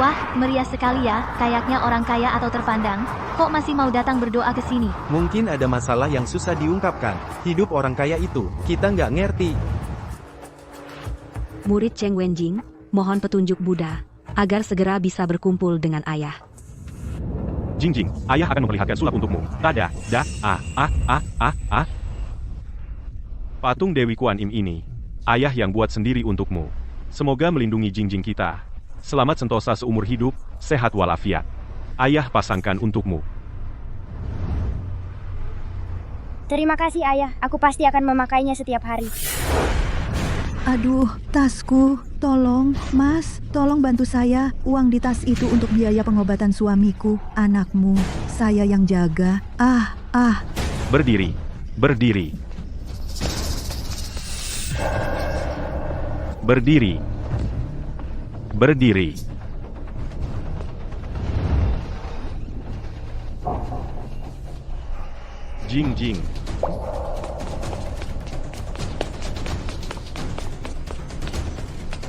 Wah, meriah sekali ya, kayaknya orang kaya atau terpandang, kok masih mau datang berdoa ke sini? Mungkin ada masalah yang susah diungkapkan. Hidup orang kaya itu, kita nggak ngerti. Murid Cheng Wenjing, mohon petunjuk Buddha, agar segera bisa berkumpul dengan ayah. Jingjing, ayah akan memperlihatkan sulap untukmu. Tada, Patung Dewi Kuan Im ini, ayah yang buat sendiri untukmu. Semoga melindungi Jingjing kita. Selamat sentosa seumur hidup, sehat walafiat. Ayah pasangkan untukmu. Terima kasih ayah, aku pasti akan memakainya setiap hari. Aduh, tasku. Tolong, Mas. Tolong bantu saya. Uang di tas itu untuk biaya pengobatan suamiku, anakmu. Saya yang jaga. Berdiri, berdiri. Berdiri. Berdiri. Jingjing.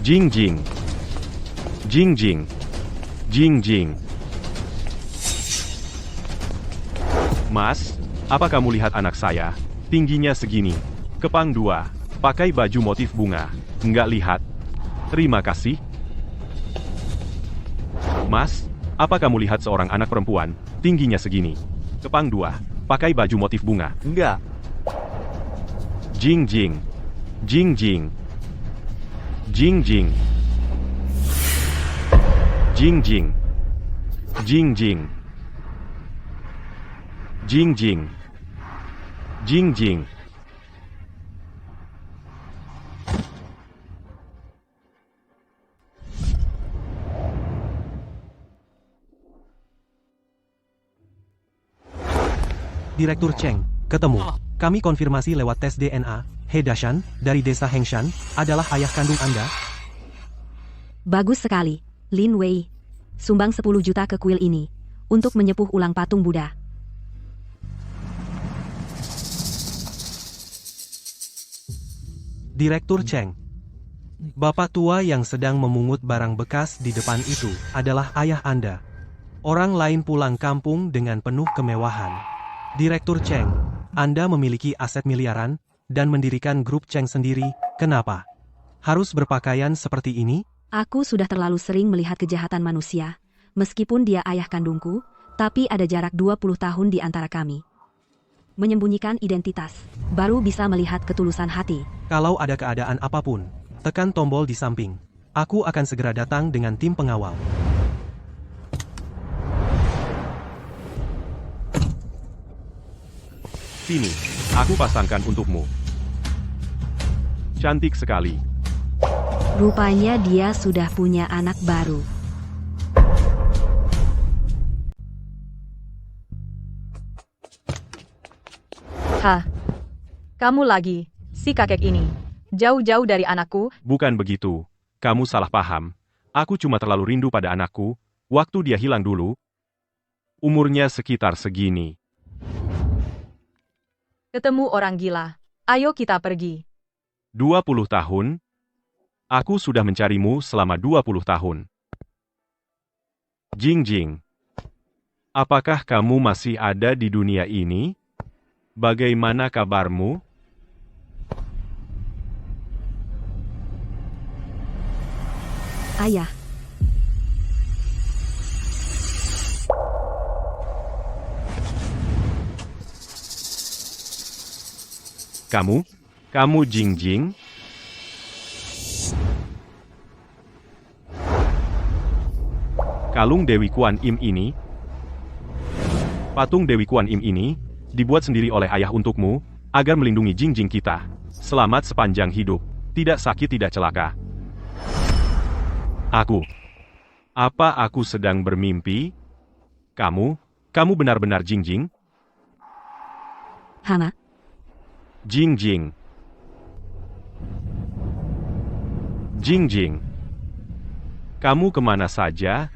Jingjing. Jingjing. Jingjing. Mas, apa kamu lihat anak saya? Tingginya segini. Kepang 2. Pakai baju motif bunga. Nggak lihat. Terima kasih. Mas, apa kamu lihat seorang anak perempuan? Tingginya segini. Kepang 2. Pakai baju motif bunga. Nggak. Jingjing. Jingjing. Jingjing. Jingjing. Jingjing. Jingjing. Jingjing. Direktur Cheng, ketemu. Kami konfirmasi lewat tes DNA, He Dashan, dari desa Hengshan, adalah ayah kandung Anda. Bagus sekali, Lin Wei. Sumbang 10 juta ke kuil ini, untuk menyepuh ulang patung Buddha. Direktur Cheng, Bapak tua yang sedang memungut barang bekas di depan itu adalah ayah Anda. Orang lain pulang kampung dengan penuh kemewahan. Direktur Cheng, Anda memiliki aset miliaran, dan mendirikan grup Cheng sendiri, kenapa? Harus berpakaian seperti ini? Aku sudah terlalu sering melihat kejahatan manusia, meskipun dia ayah kandungku, tapi ada jarak 20 tahun di antara kami. Menyembunyikan identitas, baru bisa melihat ketulusan hati. Kalau ada keadaan apapun, tekan tombol di samping. Aku akan segera datang dengan tim pengawal. Sini, aku pasangkan untukmu. Cantik sekali. Rupanya dia sudah punya anak baru. Hah? Kamu lagi, si kakek ini. Jauh-jauh dari anakku. Bukan begitu. Kamu salah paham. Aku cuma terlalu rindu pada anakku, waktu dia hilang dulu. Umurnya sekitar segini. Ketemu orang gila. Ayo kita pergi. 20 tahun? Aku sudah mencarimu selama 20 tahun. Jingjing. Apakah kamu masih ada di dunia ini? Bagaimana kabarmu? Ayah, Kamu Jingjing? Kalung Dewi Kuan Im ini? Patung Dewi Kuan Im ini, dibuat sendiri oleh ayah untukmu, agar melindungi Jingjing kita. Selamat sepanjang hidup, tidak sakit tidak celaka. Apa aku sedang bermimpi? Kamu benar-benar Jingjing? Hana, Jingjing. Jingjing. Kamu kemana saja?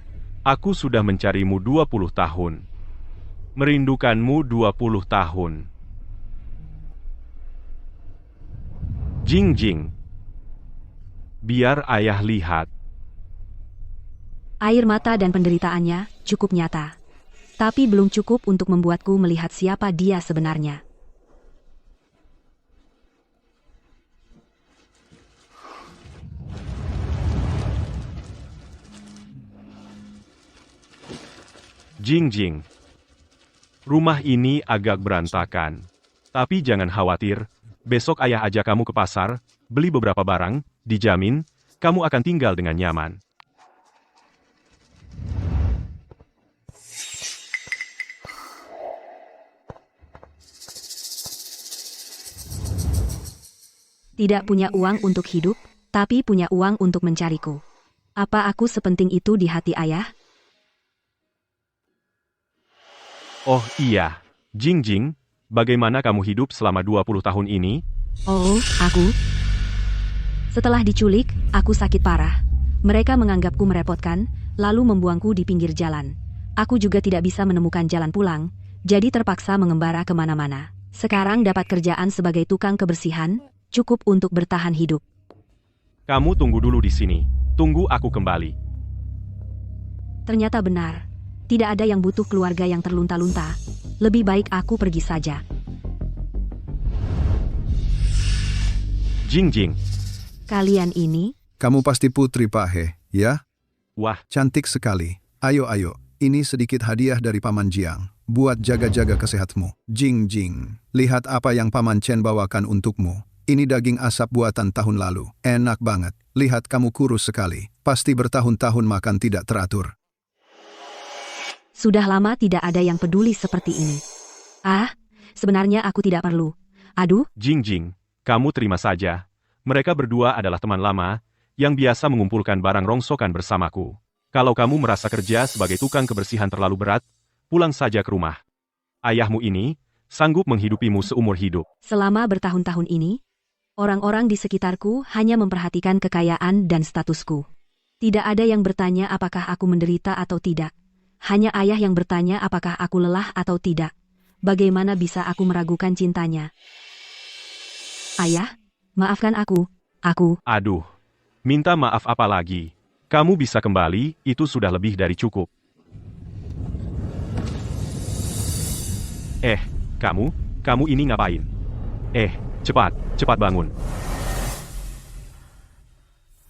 Aku sudah mencarimu 20 tahun. Merindukanmu 20 tahun. Jingjing. Biar ayah lihat. Air mata dan penderitaannya cukup nyata. Tapi belum cukup untuk membuatku melihat siapa dia sebenarnya. Jingjing. Rumah ini agak berantakan. Tapi jangan khawatir, besok ayah ajak kamu ke pasar, beli beberapa barang, dijamin, kamu akan tinggal dengan nyaman. Tidak punya uang untuk hidup, tapi punya uang untuk mencariku. Apa aku sepenting itu di hati ayah? Oh iya, Jingjing, bagaimana kamu hidup selama 20 tahun ini? Oh, aku? Setelah diculik, aku sakit parah. Mereka menganggapku merepotkan, lalu membuangku di pinggir jalan. Aku juga tidak bisa menemukan jalan pulang, jadi terpaksa mengembara kemana-mana. Sekarang dapat kerjaan sebagai tukang kebersihan, cukup untuk bertahan hidup. Kamu tunggu dulu di sini. Tunggu aku kembali. Ternyata benar. Tidak ada yang butuh keluarga yang terlunta-lunta. Lebih baik aku pergi saja. Jingjing. Kalian ini? Kamu pasti putri Pahe, ya? Wah, Cantik sekali. Ayo, ini sedikit hadiah dari Paman Jiang. Buat jaga-jaga kesehatmu. Jingjing, lihat apa yang Paman Chen bawakan untukmu. Ini daging asap buatan tahun lalu. Enak banget. Lihat kamu kurus sekali. Pasti bertahun-tahun makan tidak teratur. Sudah lama tidak ada yang peduli seperti ini. Sebenarnya aku tidak perlu. Aduh, Jingjing, kamu terima saja. Mereka berdua adalah teman lama, yang biasa mengumpulkan barang rongsokan bersamaku. Kalau kamu merasa kerja sebagai tukang kebersihan terlalu berat, pulang saja ke rumah. Ayahmu ini sanggup menghidupimu seumur hidup. selama bertahun-tahun ini, orang-orang di sekitarku hanya memperhatikan kekayaan dan statusku. Tidak ada yang bertanya apakah aku menderita atau tidak. Hanya ayah yang bertanya apakah aku lelah atau tidak. Bagaimana bisa aku meragukan cintanya? Ayah, maafkan aku. Aduh, minta maaf apa lagi? Kamu bisa kembali, itu sudah lebih dari cukup. Kamu ini ngapain? Cepat bangun.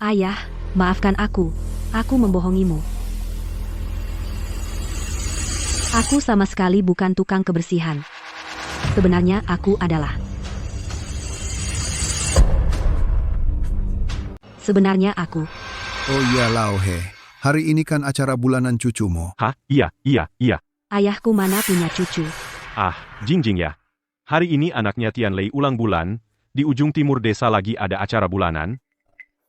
Ayah, maafkan aku. Aku membohongimu. Aku sama sekali bukan tukang kebersihan. Sebenarnya aku adalah. Sebenarnya aku. Oh iya Lauhe, hari ini kan acara bulanan cucumu. Hah? Iya. Ayahku mana punya cucu. Jingjing ya. Hari ini anaknya Tianlei ulang bulan, di ujung timur desa lagi ada acara bulanan.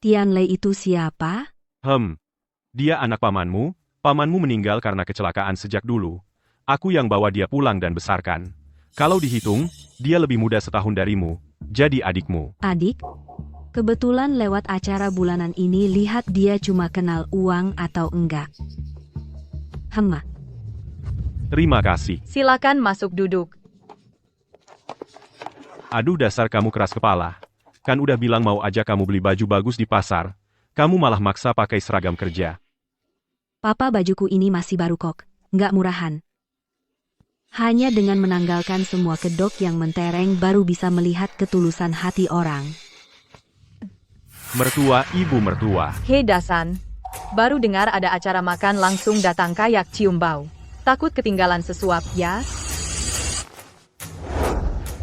Tianlei itu siapa? Dia anak pamanmu. Pamanmu meninggal karena kecelakaan sejak dulu. Aku yang bawa dia pulang dan besarkan. Kalau dihitung, dia lebih muda setahun darimu, jadi adikmu. Adik? Kebetulan lewat acara bulanan ini lihat dia cuma kenal uang atau enggak. Terima kasih. Silakan masuk duduk. Aduh dasar kamu keras kepala. Kan udah bilang mau ajak kamu beli baju bagus di pasar. Kamu malah maksa pakai seragam kerja. Papa, bajuku ini masih baru kok, nggak murahan. Hanya dengan menanggalkan semua kedok yang mentereng baru bisa melihat ketulusan hati orang. Mertua, ibu mertua. Hei Dasan, baru dengar ada acara makan langsung datang kayak cium bau. Takut ketinggalan sesuap, ya?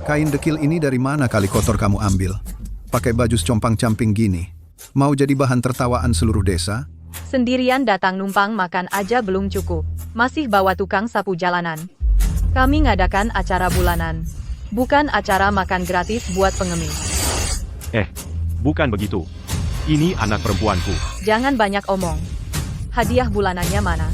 Kain dekil ini dari mana kali kotor kamu ambil? Pakai baju compang-camping gini. Mau jadi bahan tertawaan seluruh desa? Sendirian datang numpang makan aja belum cukup. Masih bawa tukang sapu jalanan. Kami ngadakan acara bulanan. Bukan acara makan gratis buat pengemis. Bukan begitu. Ini anak perempuanku. Jangan banyak omong. Hadiah bulanannya mana?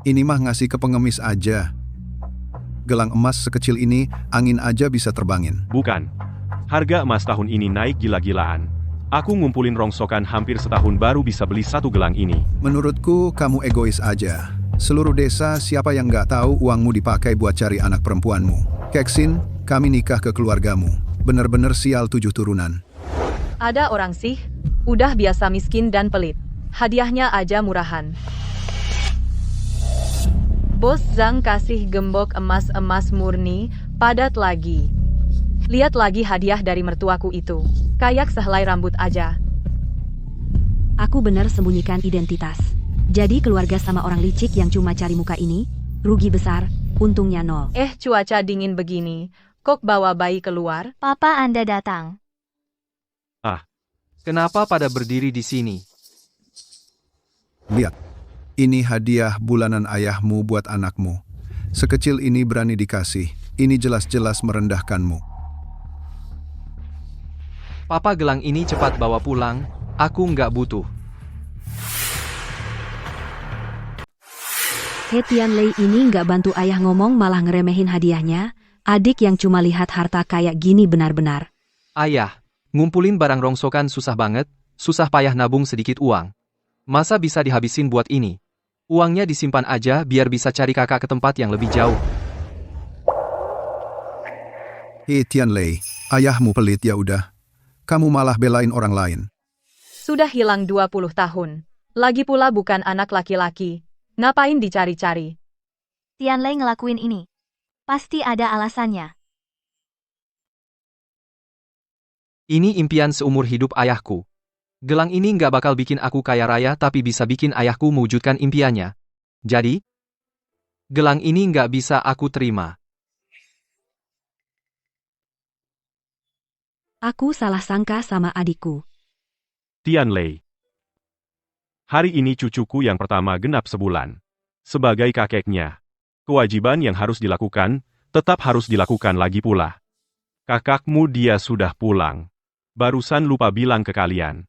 Ini mah ngasih ke pengemis aja. Gelang emas sekecil ini, angin aja bisa terbangin. Bukan. Harga emas tahun ini naik gila-gilaan. Aku ngumpulin rongsokan hampir setahun baru bisa beli satu gelang ini. Menurutku, kamu egois aja. Seluruh desa siapa yang nggak tahu uangmu dipakai buat cari anak perempuanmu. Keksin, kami nikah ke keluargamu. Bener-bener sial 7 turunan. Ada orang sih, udah biasa miskin dan pelit. Hadiahnya aja murahan. Bos Zhang kasih gembok emas-emas murni, padat lagi. Lihat lagi hadiah dari mertuaku itu. Kayak sehelai rambut aja. Aku benar sembunyikan identitas. Jadi keluarga sama orang licik yang cuma cari muka ini, rugi besar, untungnya nol. Cuaca dingin begini, kok bawa bayi keluar? Papa Anda datang. Kenapa pada berdiri di sini? Lihat, ini hadiah bulanan ayahmu buat anakmu. Sekecil ini berani dikasih, ini jelas-jelas merendahkanmu. Papa, gelang ini cepat bawa pulang, aku nggak butuh. He Tianlei ini nggak bantu ayah ngomong malah ngeremehin hadiahnya. Adik yang cuma lihat harta kayak gini benar-benar. Ayah, ngumpulin barang rongsokan susah banget, susah payah nabung sedikit uang. Masa bisa dihabisin buat ini? Uangnya disimpan aja biar bisa cari kakak ke tempat yang lebih jauh. Hei Tianlei, ayahmu pelit ya udah. Kamu malah belain orang lain. Sudah hilang 20 tahun. Lagi pula bukan anak laki-laki. Ngapain dicari-cari? Tianlei ngelakuin ini. Pasti ada alasannya. Ini impian seumur hidup ayahku. Gelang ini nggak bakal bikin aku kaya raya tapi bisa bikin ayahku mewujudkan impiannya. Jadi, gelang ini nggak bisa aku terima. Aku salah sangka sama adikku. Tianlei. Hari ini cucuku yang pertama genap sebulan. Sebagai kakeknya, kewajiban yang harus dilakukan, tetap harus dilakukan lagi pula. Kakakmu dia sudah pulang. Barusan lupa bilang ke kalian.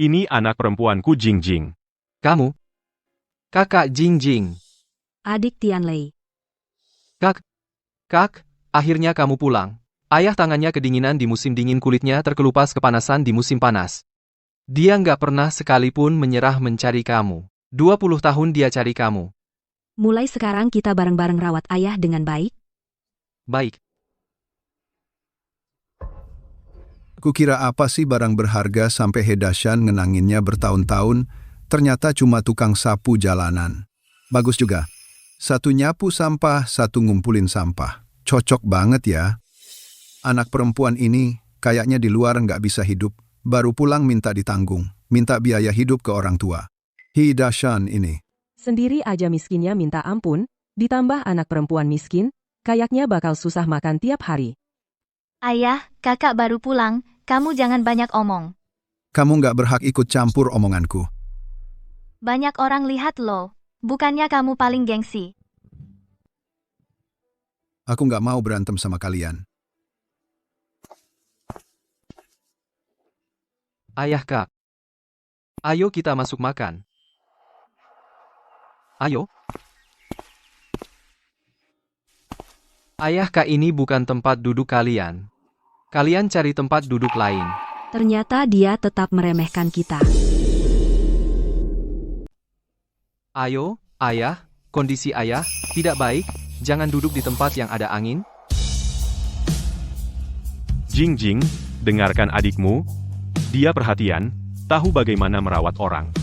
Ini anak perempuanku Jingjing. Kamu? Kakak Jingjing. Adik Tianlei. Kak, akhirnya kamu pulang. Ayah tangannya kedinginan di musim dingin, kulitnya terkelupas kepanasan di musim panas. Dia nggak pernah sekalipun menyerah mencari kamu. 20 tahun dia cari kamu. Mulai sekarang kita bareng-bareng rawat ayah dengan baik. Baik. Kukira apa sih barang berharga sampai Hedashan ngenanginnya bertahun-tahun, ternyata cuma tukang sapu jalanan. Bagus juga. Satu nyapu sampah, satu ngumpulin sampah. Cocok banget ya. Anak perempuan ini kayaknya di luar nggak bisa hidup, baru pulang minta ditanggung, minta biaya hidup ke orang tua. Hedashan ini. Sendiri aja miskinnya minta ampun, ditambah anak perempuan miskin, kayaknya bakal susah makan tiap hari. Ayah, kakak baru pulang, kamu jangan banyak omong. Kamu nggak berhak ikut campur omonganku. Banyak orang lihat loh, bukannya kamu paling gengsi. Aku nggak mau berantem sama kalian. Ayah Kak. Ayo kita masuk makan. Ayo. Ayah Kak, ini bukan tempat duduk kalian. Kalian cari tempat duduk lain. Ternyata dia tetap meremehkan kita. Ayo, ayah, kondisi ayah tidak baik, jangan duduk di tempat yang ada angin. Jingjing, dengarkan adikmu. Dia perhatian, tahu bagaimana merawat orang.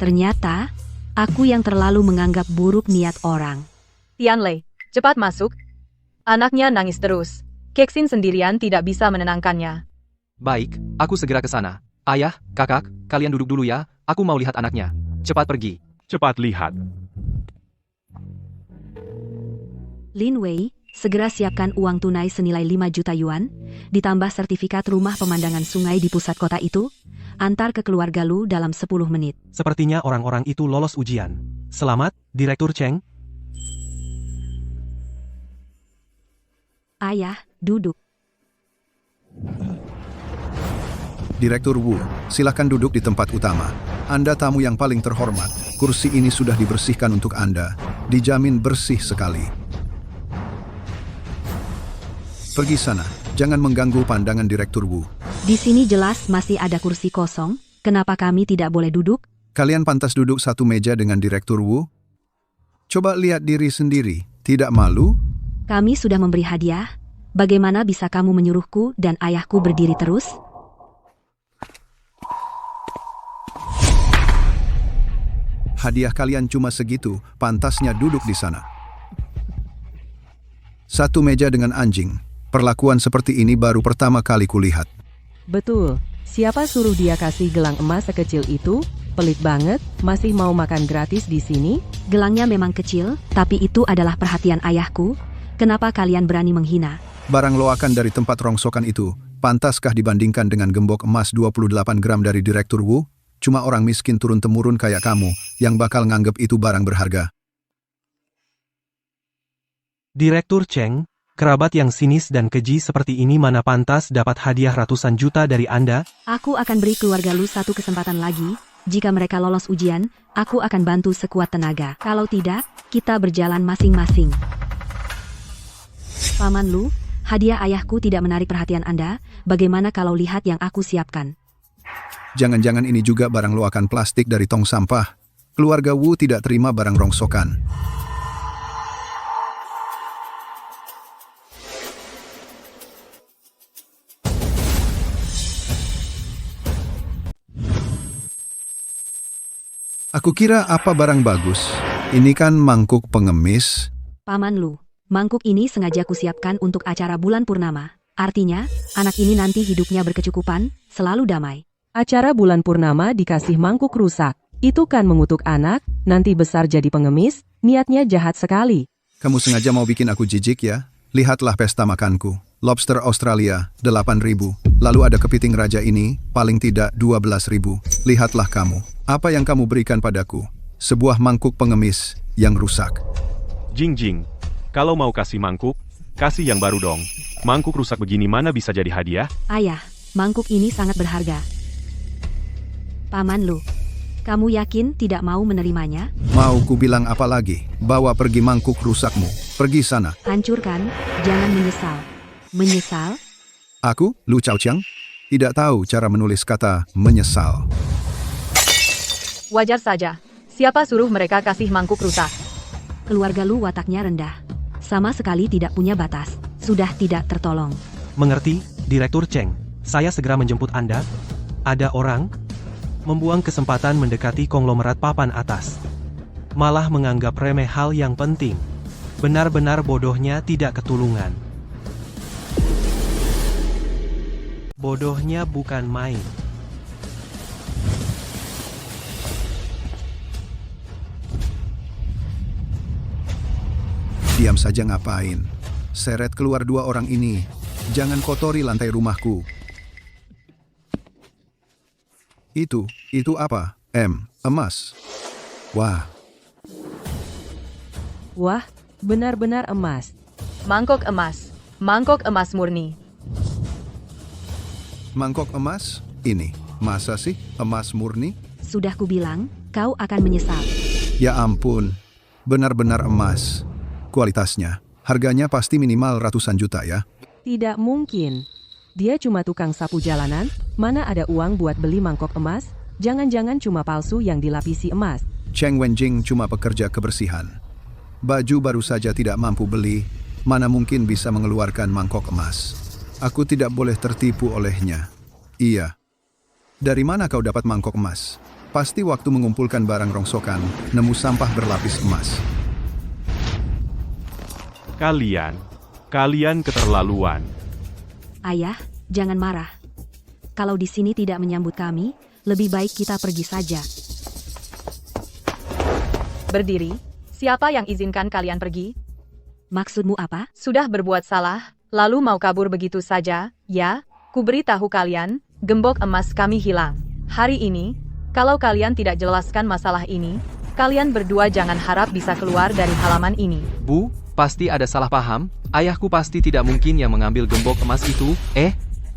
Ternyata, aku yang terlalu menganggap buruk niat orang. Tianlei, cepat masuk. Anaknya nangis terus. Keksin sendirian tidak bisa menenangkannya. Baik, aku segera ke sana. Ayah, kakak, kalian duduk dulu ya, aku mau lihat anaknya. Cepat pergi. Cepat lihat. Lin Wei, segera siapkan uang tunai senilai 5 juta yuan, ditambah sertifikat rumah pemandangan sungai di pusat kota itu, antar ke keluarga Lu dalam 10 menit. Sepertinya orang-orang itu lolos ujian. Selamat, Direktur Cheng. Ayah, duduk. Direktur Wu, silakan duduk di tempat utama. Anda tamu yang paling terhormat. Kursi ini sudah dibersihkan untuk Anda. Dijamin bersih sekali. Pergi sana, jangan mengganggu pandangan Direktur Wu. Di sini jelas masih ada kursi kosong, kenapa kami tidak boleh duduk? Kalian pantas duduk satu meja dengan Direktur Wu? Coba lihat diri sendiri, tidak malu? Kami sudah memberi hadiah. Bagaimana bisa kamu menyuruhku dan ayahku berdiri terus? Hadiah kalian cuma segitu, pantasnya duduk di sana. Satu meja dengan anjing. Perlakuan seperti ini baru pertama kali kulihat. Betul. Siapa suruh dia kasih gelang emas sekecil itu? Pelit banget, masih mau makan gratis di sini? Gelangnya memang kecil, tapi itu adalah perhatian ayahku. Kenapa kalian berani menghina? Barang loakan dari tempat rongsokan itu, pantaskah dibandingkan dengan gembok emas 28 gram dari Direktur Wu? Cuma orang miskin turun-temurun kayak kamu, yang bakal nganggep itu barang berharga. Direktur Cheng, kerabat yang sinis dan keji seperti ini mana pantas dapat hadiah ratusan juta dari Anda? Aku akan beri keluarga Lu satu kesempatan lagi. Jika mereka lolos ujian, aku akan bantu sekuat tenaga. Kalau tidak, kita berjalan masing-masing. Paman Lu, hadiah ayahku tidak menarik perhatian Anda. Bagaimana kalau lihat yang aku siapkan? Jangan-jangan ini juga barang loakan plastik dari tong sampah. Keluarga Wu tidak terima barang rongsokan. Aku kira apa barang bagus. Ini kan mangkuk pengemis. Paman Lu, mangkuk ini sengaja kusiapkan untuk acara bulan purnama. Artinya, anak ini nanti hidupnya berkecukupan, selalu damai. Acara bulan purnama dikasih mangkuk rusak. Itu kan mengutuk anak, nanti besar jadi pengemis, niatnya jahat sekali. Kamu sengaja mau bikin aku jijik ya? Lihatlah pesta makanku. Lobster Australia, 8.000. Lalu ada kepiting raja ini, paling tidak 12.000. Lihatlah kamu. Apa yang kamu berikan padaku? Sebuah mangkuk pengemis yang rusak. Jing, kalau mau kasih mangkuk, kasih yang baru dong. Mangkuk rusak begini mana bisa jadi hadiah? Ayah, mangkuk ini sangat berharga. Paman Lu, kamu yakin tidak mau menerimanya? Mau ku bilang apa lagi? Bawa pergi mangkuk rusakmu. Pergi sana. Hancurkan, jangan menyesal. Menyesal? Aku, Lu Chaoqiang, tidak tahu cara menulis kata menyesal. Wajar saja. Siapa suruh mereka kasih mangkuk rusak? Keluarga Lu wataknya rendah. Sama sekali tidak punya batas. Sudah tidak tertolong. Mengerti, Direktur Cheng. Saya segera menjemput Anda. Ada orang membuang kesempatan mendekati konglomerat papan atas. Malah menganggap remeh hal yang penting. Benar-benar bodohnya tidak ketulungan. Bodohnya bukan main. Diam saja ngapain? Seret keluar dua orang ini. Jangan kotori lantai rumahku. Itu apa? Emas. Wah. Wah, benar-benar emas. Mangkok emas. Mangkok emas murni. Mangkok emas? Ini. Masa sih emas murni? Sudah kubilang, kau akan menyesal. Ya ampun. Benar-benar emas. Kualitasnya. Harganya pasti minimal ratusan juta ya. Tidak mungkin. Dia cuma tukang sapu jalanan, mana ada uang buat beli mangkok emas? Jangan-jangan cuma palsu yang dilapisi emas. Cheng Wenjing cuma pekerja kebersihan. Baju baru saja tidak mampu beli, mana mungkin bisa mengeluarkan mangkok emas. Aku tidak boleh tertipu olehnya. Iya. Dari mana kau dapat mangkok emas? Pasti waktu mengumpulkan barang rongsokan, nemu sampah berlapis emas. Kalian keterlaluan. Ayah, jangan marah. Kalau di sini tidak menyambut kami, lebih baik kita pergi saja. Berdiri. Siapa yang izinkan kalian pergi? Maksudmu apa? Sudah berbuat salah, lalu mau kabur begitu saja? Ya, ku beritahu kalian, gembok emas kami hilang. Hari ini, kalau kalian tidak jelaskan masalah ini, kalian berdua jangan harap bisa keluar dari halaman ini. Bu, pasti ada salah paham. Ayahku pasti tidak mungkin yang mengambil gembok emas itu.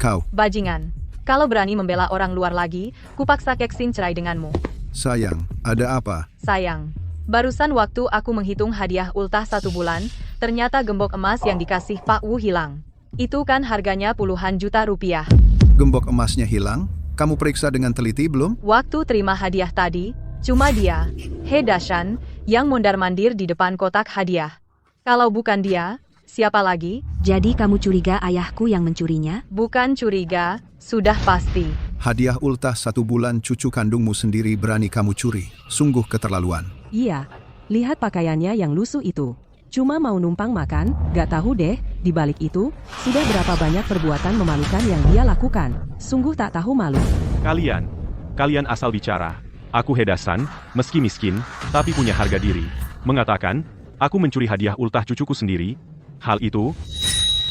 Kau. Bajingan. Kalau berani membela orang luar lagi, kupaksa Keksin cerai denganmu. Sayang, ada apa? Sayang. Barusan waktu aku menghitung hadiah ultah 1 bulan, ternyata gembok emas yang dikasih Pak Wu hilang. Itu kan harganya puluhan juta rupiah. Gembok emasnya hilang? Kamu periksa dengan teliti belum? Waktu terima hadiah tadi, Cuma dia, He Dashan, yang mondar-mandir di depan kotak hadiah. Kalau bukan dia, siapa lagi? Jadi kamu curiga ayahku yang mencurinya? Bukan curiga, sudah pasti. Hadiah ultah 1 bulan cucu kandungmu sendiri berani kamu curi. Sungguh keterlaluan. Iya, lihat pakaiannya yang lusuh itu. Cuma mau numpang makan, gak tahu deh, di balik itu, sudah berapa banyak perbuatan memalukan yang dia lakukan. Sungguh tak tahu malu. Kalian asal bicara. Aku He Dashan, meski miskin, tapi punya harga diri. Mengatakan, aku mencuri hadiah ultah cucuku sendiri. Hal itu,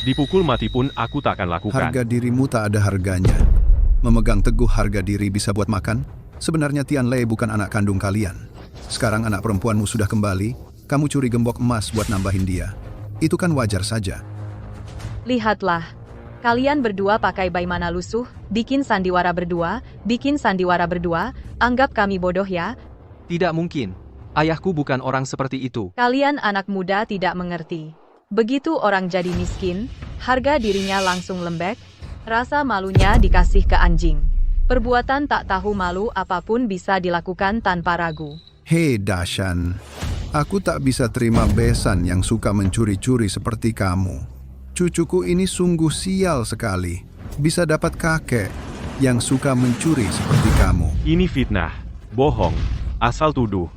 dipukul mati pun aku tak akan lakukan. Harga dirimu tak ada harganya. Memegang teguh harga diri bisa buat makan? Sebenarnya Tian Lei bukan anak kandung kalian. Sekarang anak perempuanmu sudah kembali, kamu curi gembok emas buat nambahin dia. Itu kan wajar saja. Lihatlah, kalian berdua pakai bagaimana lusuh, bikin sandiwara berdua, anggap kami bodoh ya? Tidak mungkin. Ayahku bukan orang seperti itu. Kalian anak muda tidak mengerti. Begitu orang jadi miskin, harga dirinya langsung lembek, rasa malunya dikasih ke anjing. Perbuatan tak tahu malu apapun bisa dilakukan tanpa ragu. Hei Dashan, aku tak bisa terima besan yang suka mencuri-curi seperti kamu. Cucuku ini sungguh sial sekali. Bisa dapat kakek yang suka mencuri seperti kamu. Ini fitnah, bohong, asal tuduh.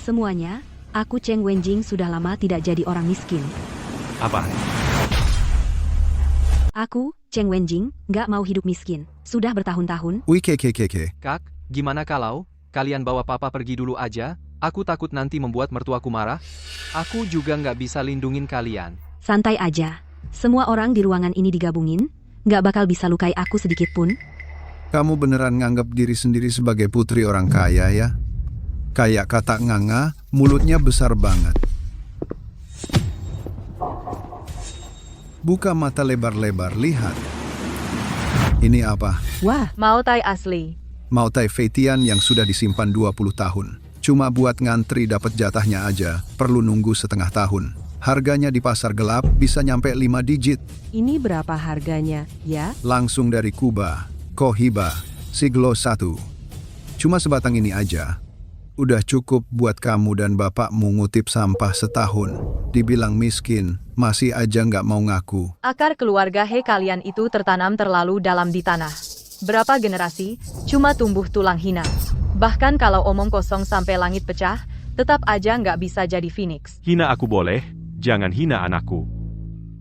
Semuanya, aku Cheng Wenjing sudah lama tidak jadi orang miskin. Apa? Aku, Cheng Wenjing, nggak mau hidup miskin. Sudah bertahun-tahun. Wih keke. Kak, gimana kalau kalian bawa papa pergi dulu aja? Aku takut nanti membuat mertuaku marah. Aku juga nggak bisa lindungin kalian. Santai aja. Semua orang di ruangan ini digabungin, nggak bakal bisa lukai aku sedikit pun. Kamu beneran nganggap diri sendiri sebagai putri orang kaya ya? Kayak kata nganga, mulutnya besar banget. Buka mata lebar-lebar, lihat. Ini apa? Wah, Mao Tai asli. Mao Tai Feitian yang sudah disimpan 20 tahun. Cuma buat ngantri dapat jatahnya aja, perlu nunggu setengah tahun. Harganya di pasar gelap bisa nyampe 5 digit. ini berapa harganya, ya? Langsung dari Kuba, Kohiba, Siglo 1. Cuma sebatang ini aja. Udah cukup buat kamu dan bapakmu ngutip sampah setahun. Dibilang miskin, masih aja nggak mau ngaku. Akar keluarga He kalian itu tertanam terlalu dalam di tanah. Berapa generasi, cuma tumbuh tulang hina. Bahkan kalau omong kosong sampai langit pecah, tetap aja nggak bisa jadi phoenix. Hina aku boleh, jangan hina anakku.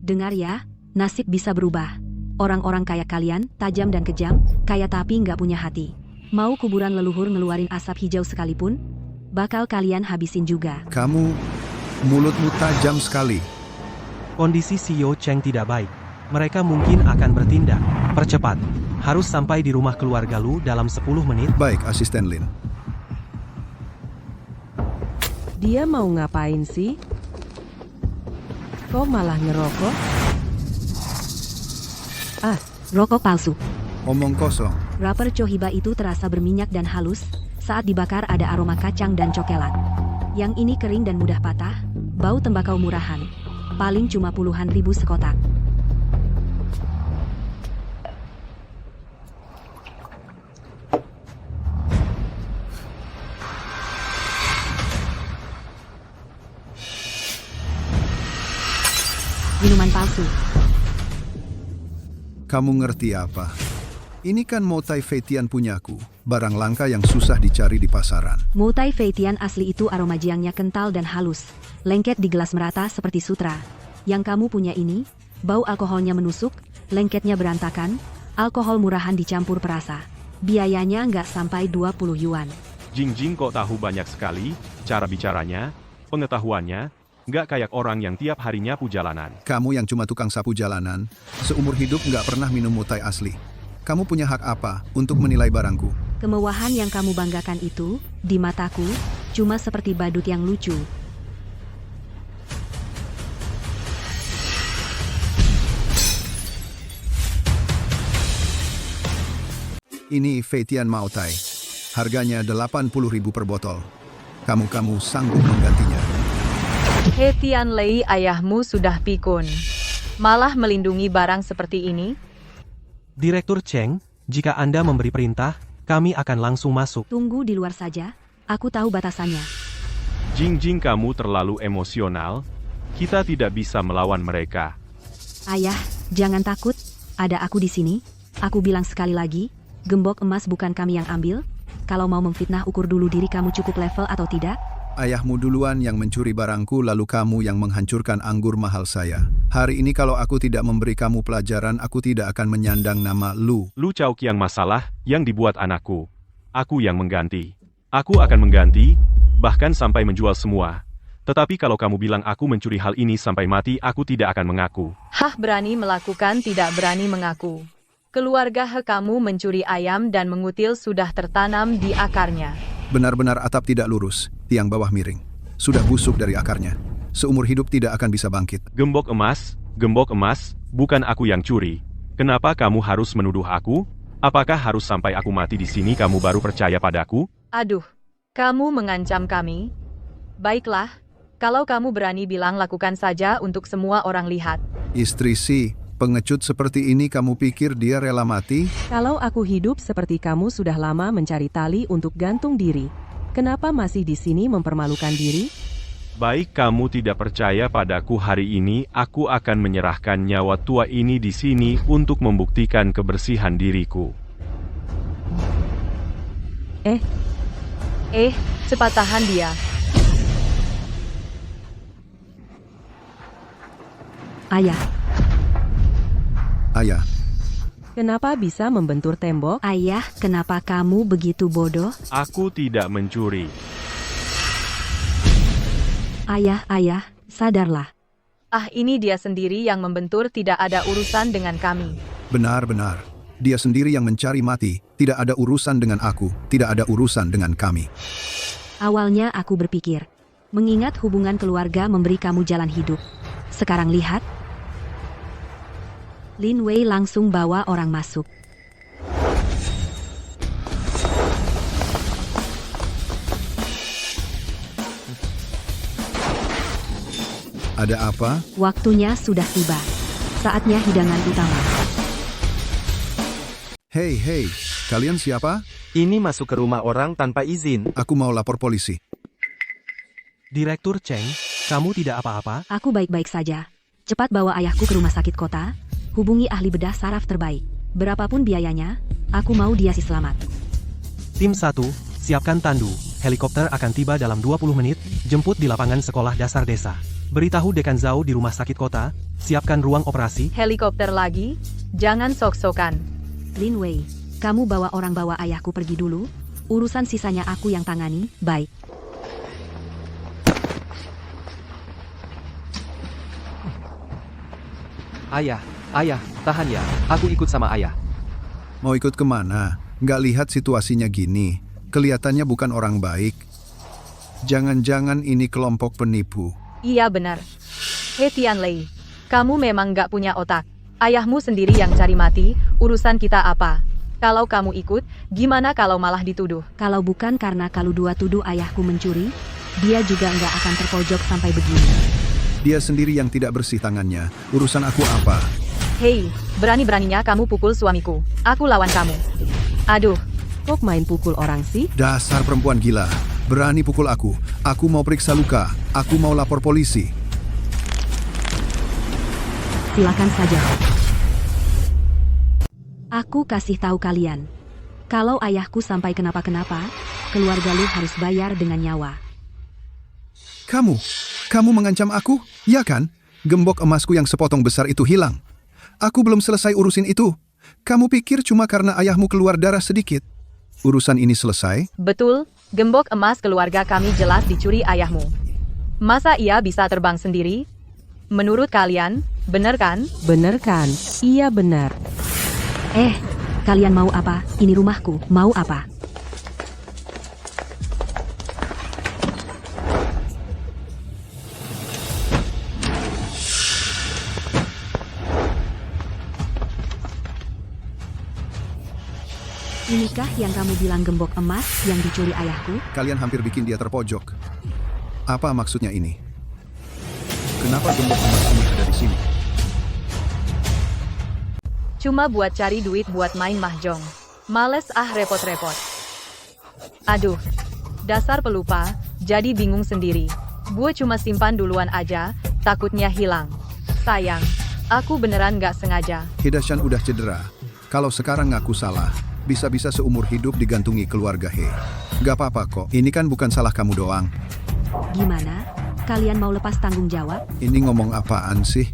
Dengar ya, nasib bisa berubah. Orang-orang kayak kalian, tajam dan kejam, kayak tapi nggak punya hati. Mau kuburan leluhur ngeluarin asap hijau sekalipun, bakal kalian habisin juga. Kamu, mulutmu tajam sekali. Kondisi Xiao Cheng tidak baik. Mereka mungkin akan bertindak. Percepat. Harus sampai di rumah keluarga Lu dalam 10 menit. Baik, Asisten Lin. Dia mau ngapain sih? Kok malah ngerokok? Ah, rokok palsu. Omong kosong. Wrapper Cohiba itu terasa berminyak dan halus, saat dibakar ada aroma kacang dan cokelat. Yang ini kering dan mudah patah, bau tembakau murahan. Paling cuma puluhan ribu sekotak. Minuman palsu. Kamu ngerti apa? Ini kan Mao Tai Feitian punyaku, barang langka yang susah dicari di pasaran. Mao Tai Feitian asli itu aroma jiangnya kental dan halus, lengket di gelas merata seperti sutra. Yang kamu punya ini, bau alkoholnya menusuk, lengketnya berantakan, alkohol murahan dicampur perasa. Biayanya nggak sampai 20 yuan. Jing kok tahu banyak sekali, cara bicaranya, pengetahuannya, nggak kayak orang yang tiap harinya pu jalanan. Kamu yang cuma tukang sapu jalanan, seumur hidup nggak pernah minum Mao Tai asli. Kamu punya hak apa untuk menilai barangku? Kemewahan yang kamu banggakan itu, di mataku, cuma seperti badut yang lucu. Ini Feitian Mao Tai. Harganya 80.000 per botol. Kamu sanggup menggantinya? He Tian Lei, ayahmu sudah pikun. Malah melindungi barang seperti ini. Direktur Cheng, jika Anda memberi perintah, kami akan langsung masuk. Tunggu di luar saja, Aku tahu batasannya. Jing-jing, kamu terlalu emosional. Kita tidak bisa melawan mereka. Ayah, jangan takut. Ada aku di sini. Aku bilang sekali lagi, gembok emas bukan kami yang ambil. Kalau mau memfitnah, ukur dulu diri kamu cukup level atau tidak. Ayahmu duluan yang mencuri barangku, lalu kamu yang menghancurkan anggur mahal saya. Hari ini kalau aku tidak memberi kamu pelajaran, aku tidak akan menyandang nama Lu. Lu Chao-Qiang masalah yang dibuat anakku. Aku yang mengganti. Aku akan mengganti, bahkan sampai menjual semua. Tetapi kalau kamu bilang aku mencuri hal ini sampai mati, aku tidak akan mengaku. Hah, berani melakukan, tidak berani mengaku. Keluarga He kamu mencuri ayam dan mengutil sudah tertanam di akarnya. Benar-benar atap tidak lurus, tiang bawah miring. Sudah busuk dari akarnya. Seumur hidup tidak akan bisa bangkit. Gembok emas, bukan aku yang curi. Kenapa kamu harus menuduh aku? Apakah harus sampai aku mati di sini kamu baru percaya padaku? Aduh, kamu mengancam kami? Baiklah, kalau kamu berani bilang lakukan saja untuk semua orang lihat. Istri si, pengecut seperti ini kamu pikir dia rela mati? Kalau aku hidup seperti kamu sudah lama mencari tali untuk gantung diri. Kenapa masih di sini mempermalukan diri? Baik, kamu tidak percaya padaku hari ini, aku akan menyerahkan nyawa tua ini di sini untuk membuktikan kebersihan diriku. Cepat tahan dia. Ayah, Ayah, Kenapa bisa membentur tembok? ayah, kenapa kamu begitu bodoh? Aku tidak mencuri. Ayah, sadarlah. Ini dia sendiri yang membentur, tidak ada urusan dengan kami. benar-benar. Dia sendiri yang mencari mati. Tidak ada urusan dengan aku, tidak ada urusan dengan kami. Awalnya aku berpikir, mengingat hubungan keluarga memberi kamu jalan hidup. Sekarang lihat. Lin Wei langsung bawa orang masuk. Ada apa? Waktunya sudah tiba. Saatnya hidangan utama. Hei, kalian siapa? Ini masuk ke rumah orang tanpa izin. Aku mau lapor polisi. Direktur Cheng, kamu tidak apa-apa? Aku baik-baik saja. Cepat bawa ayahku ke rumah sakit kota. Hubungi ahli bedah saraf terbaik. Berapapun biayanya, aku mau dia selamat. Tim 1, siapkan tandu. Helikopter akan tiba dalam 20 menit, jemput di lapangan sekolah dasar desa. Beritahu Dekan Zhao di rumah sakit kota, siapkan ruang operasi. Helikopter lagi? Jangan sok-sokan. Lin Wei, kamu bawa ayahku pergi dulu. Urusan sisanya aku yang tangani, baik. Ayah, tahan ya, aku ikut sama ayah. Mau ikut kemana? Nggak lihat situasinya gini. Kelihatannya bukan orang baik. Jangan-jangan ini kelompok penipu. Iya benar. Tianlei, kamu memang nggak punya otak. Ayahmu sendiri yang cari mati, urusan kita apa? Kalau kamu ikut, gimana kalau malah dituduh? Kalau bukan karena Kaludua tuduh ayahku mencuri, dia juga nggak akan terpojok sampai begini. Dia sendiri yang tidak bersih tangannya. Urusan aku apa? Hei, berani-beraninya kamu pukul suamiku. Aku lawan kamu. Aduh, Kok main pukul orang sih? Dasar perempuan gila. Berani pukul aku. Aku mau periksa luka. Aku mau lapor polisi. Silakan saja. Aku kasih tahu kalian. Kalau ayahku sampai kenapa-kenapa, keluarga lu harus bayar dengan nyawa. Kamu mengancam aku? Ya kan? Gembok emasku yang sepotong besar itu hilang. Aku belum selesai urusin itu. Kamu pikir cuma karena ayahmu keluar darah sedikit? Urusan ini selesai? betul, gembok emas keluarga kami jelas dicuri ayahmu. Masa ia bisa terbang sendiri? Menurut kalian, benar kan? Bener kan? Iya benar. Kalian mau apa? Ini rumahku, mau apa? Inikah yang kamu bilang gembok emas yang dicuri ayahku? Kalian hampir bikin dia terpojok. Apa maksudnya ini? Kenapa gembok emas ini ada di sini? Cuma buat cari duit buat main mahjong. Males repot-repot. Aduh, Dasar pelupa, jadi bingung sendiri. Gue cuma simpan duluan aja, takutnya hilang. Sayang, aku beneran gak sengaja. Hidashan udah cedera. Kalau sekarang ngaku salah, bisa-bisa seumur hidup digantungi keluarga He. Gak apa-apa kok, ini kan bukan salah kamu doang. Gimana? Kalian mau lepas tanggung jawab? Ini ngomong apaan sih?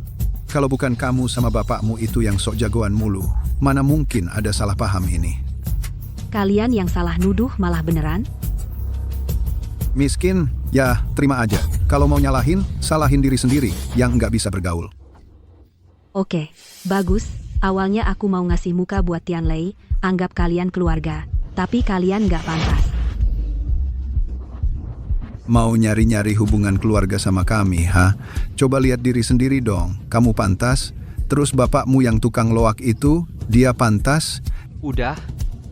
Kalau bukan kamu sama bapakmu itu yang sok jagoan mulu, mana mungkin ada salah paham ini? Kalian yang salah nuduh malah beneran? Miskin, ya terima aja. Kalau mau nyalahin, salahin diri sendiri yang nggak bisa bergaul. Oke, bagus. Awalnya aku mau ngasih muka buat Tianlei, anggap kalian keluarga. Tapi kalian nggak pantas. Mau nyari-nyari hubungan keluarga sama kami, ha? Coba lihat diri sendiri dong. Kamu pantas? Terus bapakmu yang tukang loak itu, dia pantas? Udah,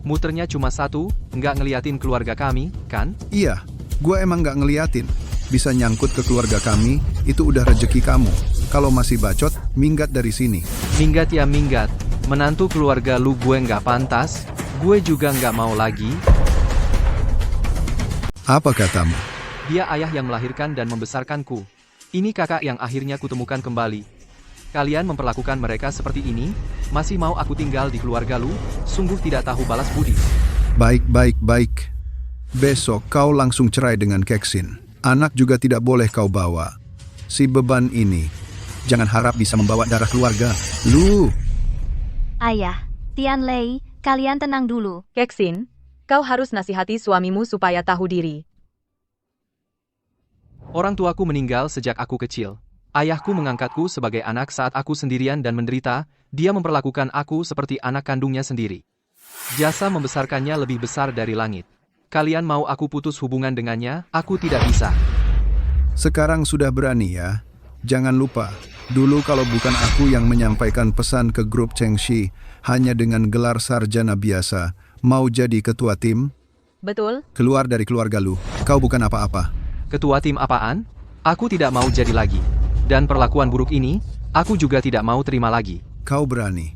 muternya cuma satu, nggak ngeliatin keluarga kami, kan? Iya, gue emang nggak ngeliatin. Bisa nyangkut ke keluarga kami, itu udah rejeki kamu. Kalau masih bacot, minggat dari sini. Minggat ya minggat, menantu keluarga lu gue nggak pantas, gue juga nggak mau lagi. Apa katamu? Dia ayah yang melahirkan dan membesarkanku. Ini kakak yang akhirnya kutemukan kembali. Kalian memperlakukan mereka seperti ini, masih mau aku tinggal di keluarga lu, sungguh tidak tahu balas budi. Baik. Besok kau langsung cerai dengan Kexin. Anak juga tidak boleh kau bawa. Si beban ini, jangan harap bisa membawa darah keluarga. Lu! Ayah, Tianlei, kalian tenang dulu. Kexin, kau harus nasihati suamimu supaya tahu diri. Orang tuaku meninggal sejak aku kecil. Ayahku mengangkatku sebagai anak saat aku sendirian dan menderita, dia memperlakukan aku seperti anak kandungnya sendiri. Jasa membesarkannya lebih besar dari langit. Kalian mau aku putus hubungan dengannya, aku tidak bisa. Sekarang sudah berani ya. Jangan lupa, dulu kalau bukan aku yang menyampaikan pesan ke grup Chengxi, hanya dengan gelar sarjana biasa, mau jadi ketua tim? Betul? Keluar dari keluarga lu, kau bukan apa-apa. Ketua tim apaan? Aku tidak mau jadi lagi. Dan perlakuan buruk ini, aku juga tidak mau terima lagi. Kau berani.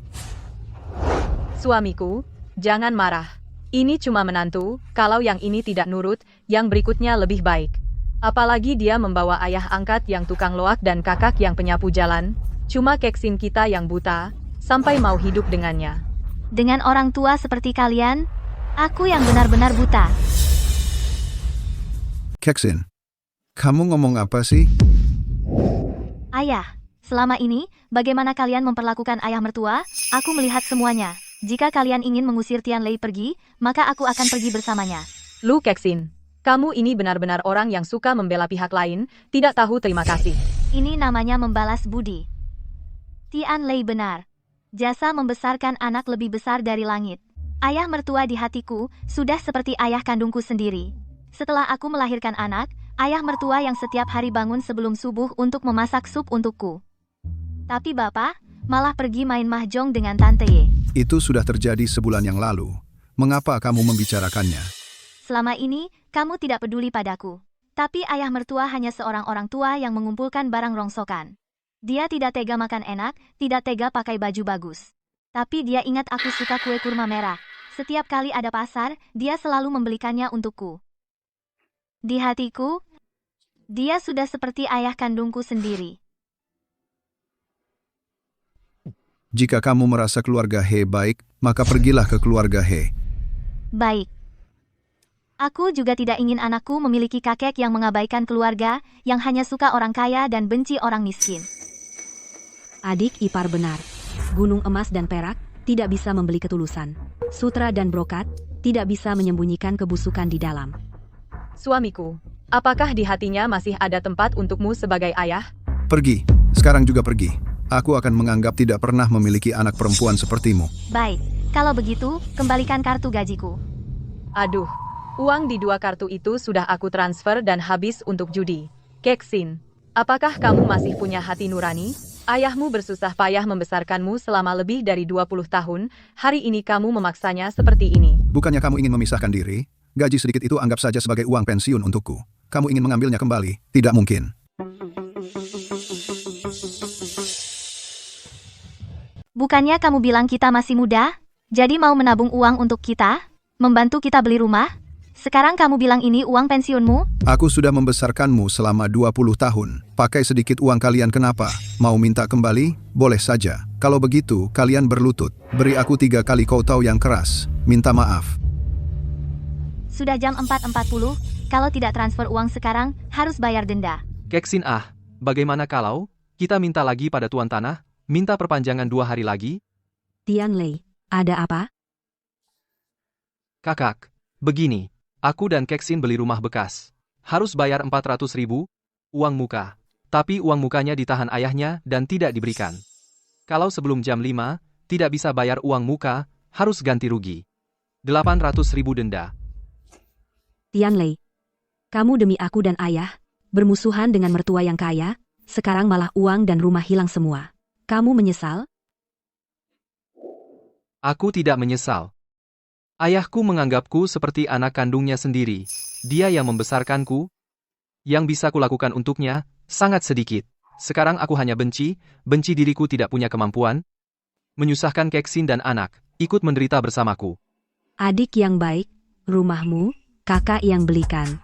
Suamiku, jangan marah. Ini cuma menantu, kalau yang ini tidak nurut, yang berikutnya lebih baik. Apalagi dia membawa ayah angkat yang tukang loak dan kakak yang penyapu jalan. Cuma Kexin kita yang buta, sampai mau hidup dengannya. Dengan orang tua seperti kalian, aku yang benar-benar buta. Kexin, kamu ngomong apa sih? Ayah, selama ini, bagaimana kalian memperlakukan ayah mertua? Aku melihat semuanya. Jika kalian ingin mengusir Tianlei pergi, maka aku akan pergi bersamanya. Lu Kexin, kamu ini benar-benar orang yang suka membela pihak lain, tidak tahu terima kasih. Ini namanya membalas budi. Tianlei benar. Jasa membesarkan anak lebih besar dari langit. Ayah mertua di hatiku, sudah seperti ayah kandungku sendiri. Setelah aku melahirkan anak, ayah mertua yang setiap hari bangun sebelum subuh untuk memasak sup untukku. Tapi bapak, malah pergi main mahjong dengan Tante Ye. Itu sudah terjadi sebulan yang lalu. Mengapa kamu membicarakannya? Selama ini, kamu tidak peduli padaku. Tapi ayah mertua hanya seorang orang tua yang mengumpulkan barang rongsokan. Dia tidak tega makan enak, tidak tega pakai baju bagus. Tapi dia ingat aku suka kue kurma merah. Setiap kali ada pasar, dia selalu membelikannya untukku. Di hatiku, dia sudah seperti ayah kandungku sendiri. Jika kamu merasa keluarga He baik, maka pergilah ke keluarga He. Baik. Aku juga tidak ingin anakku memiliki kakek yang mengabaikan keluarga, yang hanya suka orang kaya dan benci orang miskin. Adik ipar benar. Gunung emas dan perak tidak bisa membeli ketulusan. Sutra dan brokat tidak bisa menyembunyikan kebusukan di dalam. Suamiku, apakah di hatinya masih ada tempat untukmu sebagai ayah? Pergi, sekarang juga pergi. Aku akan menganggap tidak pernah memiliki anak perempuan sepertimu. Baik, kalau begitu, kembalikan kartu gajiku. Aduh, uang di 2 kartu itu sudah aku transfer dan habis untuk judi. Kexin, apakah kamu masih punya hati nurani? Ayahmu bersusah payah membesarkanmu selama lebih dari 20 tahun, hari ini kamu memaksanya seperti ini. Bukannya kamu ingin memisahkan diri? Gaji sedikit itu anggap saja sebagai uang pensiun untukku. Kamu ingin mengambilnya kembali? Tidak mungkin. Bukannya kamu bilang kita masih muda? Jadi mau menabung uang untuk kita? Membantu kita beli rumah? Sekarang kamu bilang ini uang pensiunmu? Aku sudah membesarkanmu selama 20 tahun. Pakai sedikit uang kalian kenapa? Mau minta kembali? Boleh saja. Kalau begitu, kalian berlutut. Beri aku 3 kali kau tahu yang keras. Minta maaf. Sudah jam 4.40, kalau tidak transfer uang sekarang, harus bayar denda. Keksin bagaimana kalau kita minta lagi pada tuan tanah? Minta perpanjangan 2 hari lagi? Tianlei, ada apa? Kakak, begini. Aku dan Keksin beli rumah bekas. Harus bayar 400.000 uang muka. Tapi uang mukanya ditahan ayahnya dan tidak diberikan. Kalau sebelum jam 5, tidak bisa bayar uang muka, harus ganti rugi. 800.000 denda. Tianlei, kamu demi aku dan ayah, bermusuhan dengan mertua yang kaya, sekarang malah uang dan rumah hilang semua. Kamu menyesal? Aku tidak menyesal. Ayahku menganggapku seperti anak kandungnya sendiri. Dia yang membesarkanku. Yang bisa kulakukan untuknya, sangat sedikit. Sekarang aku hanya benci diriku tidak punya kemampuan. Menyusahkan Keksin dan anak, ikut menderita bersamaku. Adik yang baik, rumahmu, kakak yang belikan.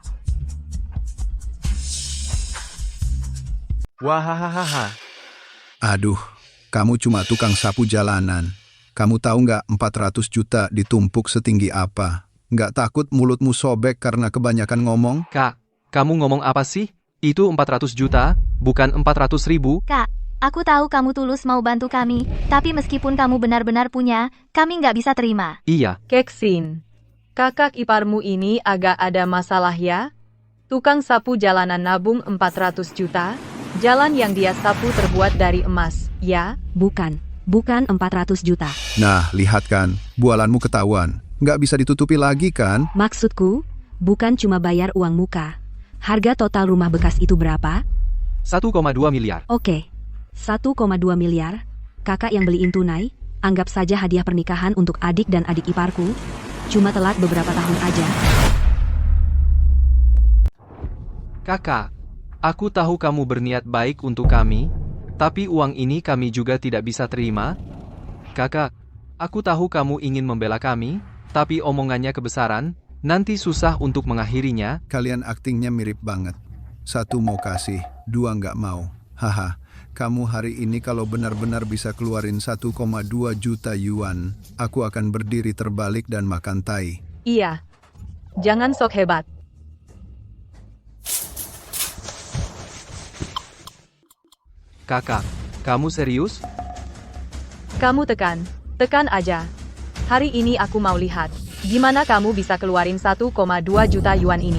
Wahahaha. Aduh, kamu cuma tukang sapu jalanan. Kamu tahu nggak 400 juta ditumpuk setinggi apa? Nggak takut mulutmu sobek karena kebanyakan ngomong? Kak, kamu ngomong apa sih? Itu 400 juta, bukan 400.000. Kak, aku tahu kamu tulus mau bantu kami, tapi meskipun kamu benar-benar punya, kami nggak bisa terima. Iya. Keksin, kakak iparmu ini agak ada masalah ya? Tukang sapu jalanan nabung 400 juta, jalan yang dia sapu terbuat dari emas, ya? Bukan 400 juta. Nah, lihat kan, bualanmu ketahuan. Nggak bisa ditutupi lagi kan? Maksudku, bukan cuma bayar uang muka. Harga total rumah bekas itu berapa? 1,2 miliar. Oke, 1,2 miliar. Kakak yang beliin tunai, anggap saja hadiah pernikahan untuk adik dan adik iparku. Cuma telat beberapa tahun aja. Kakak, aku tahu kamu berniat baik untuk kami, tapi uang ini kami juga tidak bisa terima. Kakak, aku tahu kamu ingin membela kami, tapi omongannya kebesaran, nanti susah untuk mengakhirinya. Kalian aktingnya mirip banget. 1 mau kasih, 2 nggak mau. Haha, kamu hari ini kalau benar-benar bisa keluarin 1,2 juta yuan, aku akan berdiri terbalik dan makan tai. Iya. Jangan sok hebat. Kakak, kamu serius? Kamu tekan aja. Hari ini aku mau lihat, gimana kamu bisa keluarin 1,2 juta yuan ini.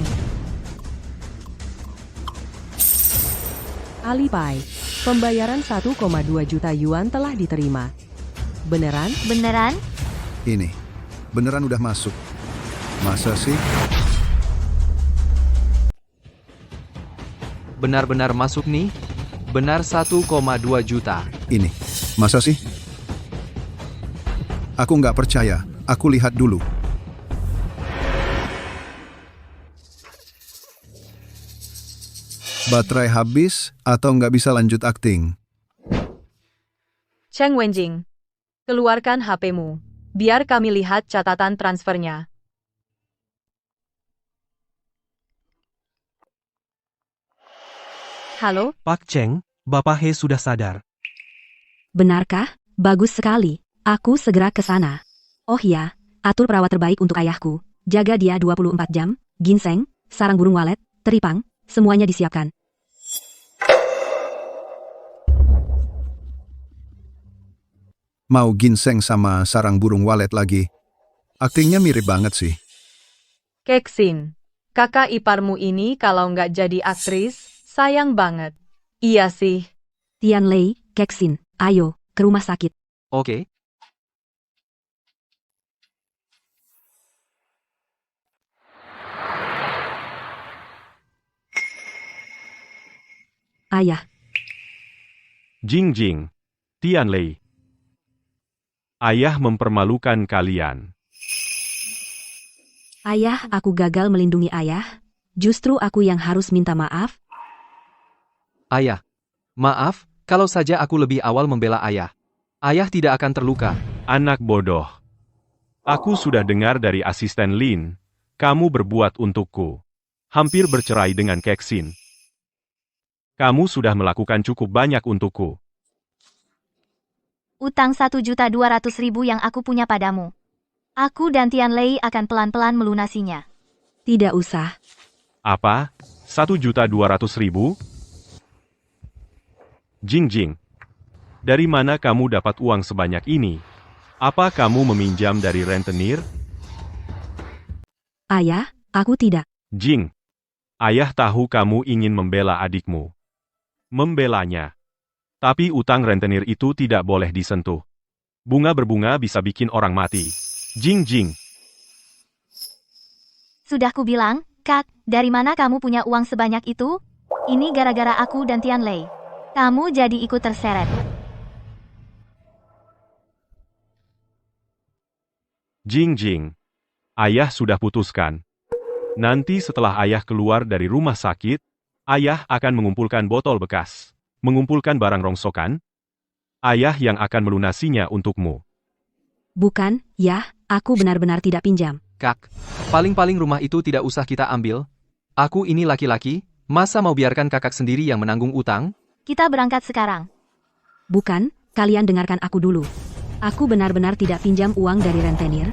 Alipay, pembayaran 1,2 juta yuan telah diterima. Beneran? Beneran? Ini, beneran udah masuk. Masa sih? Benar-benar masuk nih? Benar 1,2 juta. Ini, masa sih? Aku nggak percaya, aku lihat dulu. Baterai habis atau nggak bisa lanjut akting? Cheng Wenjing, keluarkan HP-mu. Biar kami lihat catatan transfernya. Halo? Pak Cheng, Bapak He sudah sadar. Benarkah? Bagus sekali. Aku segera ke sana. Oh ya, atur perawat terbaik untuk ayahku. Jaga dia 24 jam. Ginseng, sarang burung walet, teripang, semuanya disiapkan. Mau ginseng sama sarang burung walet lagi? Aktingnya mirip banget sih. Keksin, kakak iparmu ini kalau nggak jadi aktris, sayang banget. Iya sih. Tianlei, Keksin, ayo, ke rumah sakit. Oke. Ayah. Jingjing, Tianlei. Ayah mempermalukan kalian. Ayah, aku gagal melindungi ayah. Justru aku yang harus minta maaf. Ayah, maaf, kalau saja aku lebih awal membela ayah. Ayah tidak akan terluka. Anak bodoh. Aku sudah dengar dari asisten Lin, Kamu berbuat untukku. Hampir bercerai dengan Keksin. Kamu sudah melakukan cukup banyak untukku. Utang 1.200.000 yang aku punya padamu. Aku dan Tian Lei akan pelan-pelan melunasinya. Tidak usah. Apa? 1.200.000? Jing. Dari mana kamu dapat uang sebanyak ini? Apa kamu meminjam dari rentenir? Ayah, aku tidak. Jing. Ayah tahu kamu ingin membela adikmu. Membelanya. Tapi utang rentenir itu tidak boleh disentuh. Bunga berbunga bisa bikin orang mati. Jing. Sudah kubilang, Kak, dari mana kamu punya uang sebanyak itu? Ini gara-gara aku dan Tian Lei. Kamu jadi ikut terseret. Jing. Ayah sudah putuskan. Nanti setelah ayah keluar dari rumah sakit, ayah akan mengumpulkan botol bekas. Mengumpulkan barang rongsokan. Ayah yang akan melunasinya untukmu. Bukan, ya, aku benar-benar tidak pinjam. Kak, paling-paling rumah itu tidak usah kita ambil. Aku ini laki-laki, masa mau biarkan kakak sendiri yang menanggung utang? Kita berangkat sekarang. Bukan, kalian dengarkan aku dulu. Aku benar-benar tidak pinjam uang dari rentenir.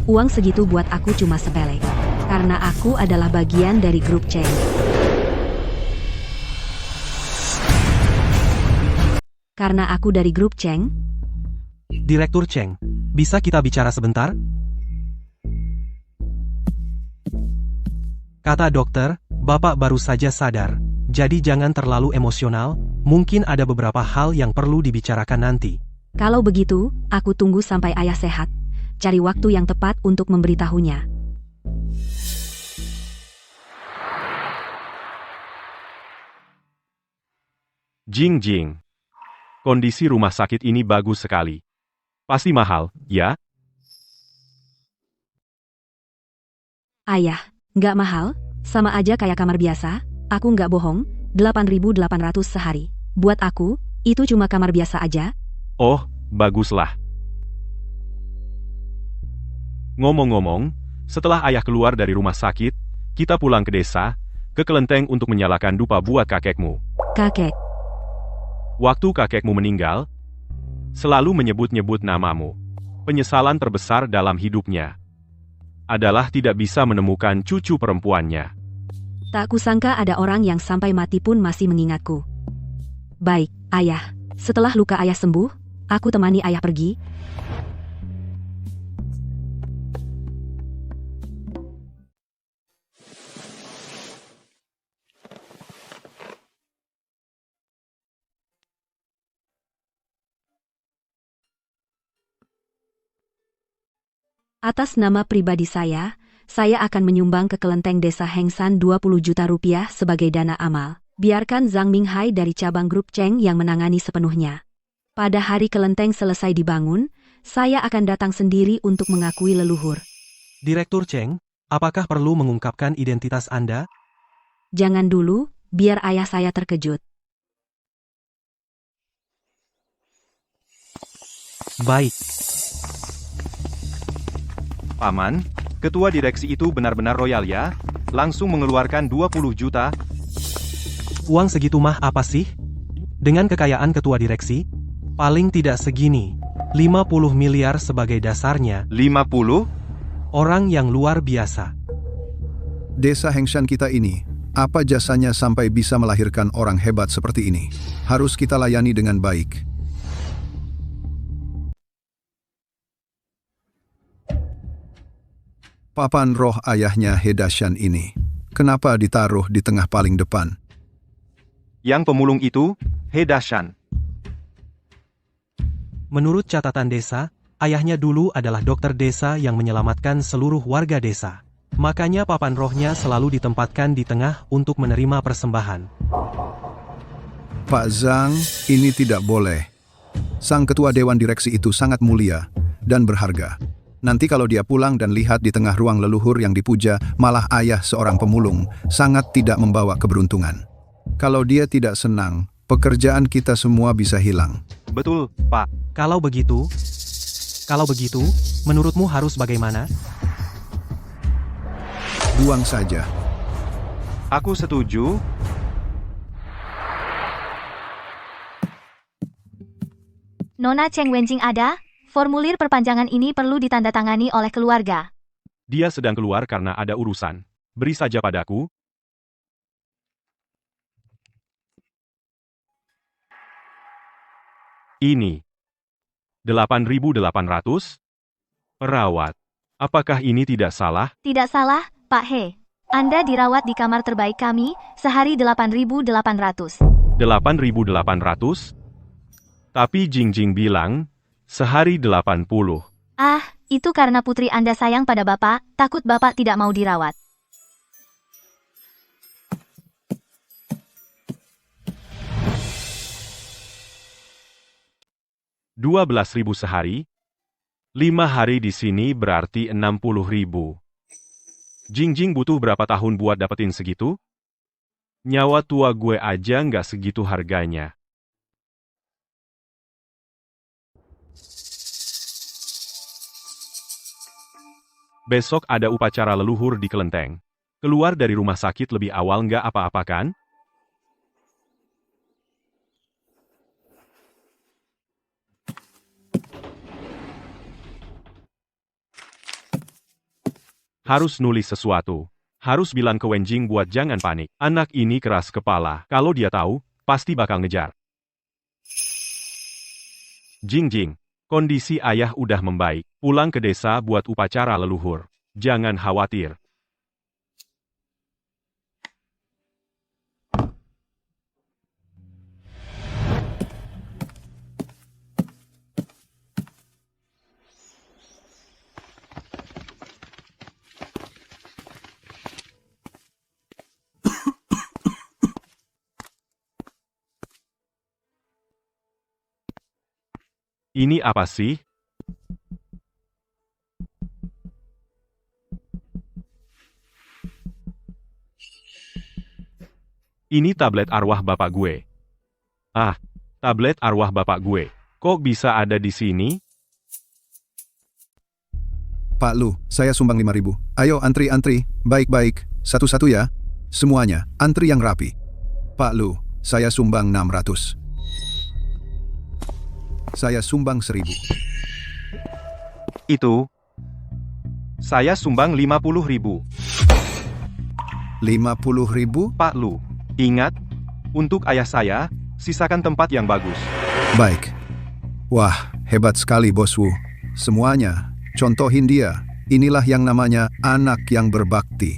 Uang segitu buat aku cuma sepele. Karena aku adalah bagian dari grup Cheng. Karena aku dari grup Cheng, Direktur Cheng, bisa kita bicara sebentar? Kata dokter, Bapak baru saja sadar. Jadi jangan terlalu emosional, mungkin ada beberapa hal yang perlu dibicarakan nanti. kalau begitu, aku tunggu sampai ayah sehat. Cari waktu yang tepat untuk memberitahunya. Jing. Kondisi rumah sakit ini bagus sekali. Pasti mahal, ya? Ayah, nggak mahal, sama aja kayak kamar biasa. Aku nggak bohong, 8.800 sehari. Buat aku, itu cuma kamar biasa aja. Oh, baguslah. Ngomong-ngomong, setelah ayah keluar dari rumah sakit, kita pulang ke desa, ke kelenteng untuk menyalakan dupa buat kakekmu. Kakek, Waktu kakekmu meninggal, selalu menyebut-nyebut namamu. Penyesalan terbesar dalam hidupnya adalah tidak bisa menemukan cucu perempuannya. tak kusangka ada orang yang sampai mati pun masih mengingatku. Baik, ayah. Setelah luka ayah sembuh, aku temani ayah pergi. Atas nama pribadi saya akan menyumbang ke kelenteng desa Hengsan 20 juta rupiah sebagai dana amal. Biarkan Zhang Minghai dari cabang grup Cheng yang menangani sepenuhnya. Pada hari kelenteng selesai dibangun, saya akan datang sendiri untuk mengakui leluhur. Direktur Cheng, apakah perlu mengungkapkan identitas Anda? Jangan dulu, biar ayah saya terkejut. Baik. Paman, ketua direksi itu benar-benar royal ya? Langsung mengeluarkan 20 juta. Uang segitu mah apa sih? Dengan kekayaan ketua direksi, paling tidak segini. 50 miliar sebagai dasarnya. 50? Orang yang luar biasa. Desa Hengshan kita ini, apa jasanya sampai bisa melahirkan orang hebat seperti ini? Harus kita layani dengan baik. Papan roh ayahnya Hedashan ini, kenapa ditaruh di tengah paling depan? Yang pemulung itu, Hedashan. Menurut catatan desa, ayahnya dulu adalah dokter desa yang menyelamatkan seluruh warga desa. Makanya papan rohnya selalu ditempatkan di tengah untuk menerima persembahan. Pak Zhang, ini tidak boleh. Sang ketua dewan direksi itu sangat mulia dan berharga. Nanti kalau dia pulang dan lihat di tengah ruang leluhur yang dipuja, malah ayah seorang pemulung, sangat tidak membawa keberuntungan. Kalau dia tidak senang, pekerjaan kita semua bisa hilang. Betul, Pak. Kalau begitu, menurutmu harus bagaimana? Buang saja. Aku setuju. Nona Cheng Wenjing ada? Formulir perpanjangan ini perlu ditandatangani oleh keluarga. Dia sedang keluar karena ada urusan. Beri saja padaku. Ini. 8.800? Perawat. Apakah ini tidak salah? Tidak salah, Pak He. Anda dirawat di kamar terbaik kami, sehari 8.800. 8.800? Tapi Jingjing bilang, sehari 80. Ah, itu karena putri Anda sayang pada Bapak, takut Bapak tidak mau dirawat. $12.000 sehari? 5 hari di sini berarti 60.000. Jingjing butuh berapa tahun buat dapetin segitu? Nyawa tua gue aja nggak segitu harganya. Besok ada upacara leluhur di kelenteng. Keluar dari rumah sakit lebih awal nggak apa-apa kan? Harus nulis sesuatu. Harus bilang ke Wenjing buat jangan panik. Anak ini keras kepala. Kalau dia tahu, pasti bakal ngejar. Jingjing, kondisi ayah udah membaik. Pulang ke desa buat upacara leluhur. Jangan khawatir. Ini apa sih? Ini tablet arwah bapak gue. Ah, tablet arwah bapak gue. Kok bisa ada di sini? Pak Lu, saya sumbang 5.000. Ayo antri-antri, baik-baik, satu-satu ya. Semuanya, antri yang rapi. Pak Lu, saya sumbang 600. Saya sumbang 1.000. Itu. Saya sumbang 50.000. 50.000? Pak Lu, ingat, untuk ayah saya, sisakan tempat yang bagus. Baik. Wah, hebat sekali Bos Wu. Semuanya, contohin dia. Inilah yang namanya anak yang berbakti.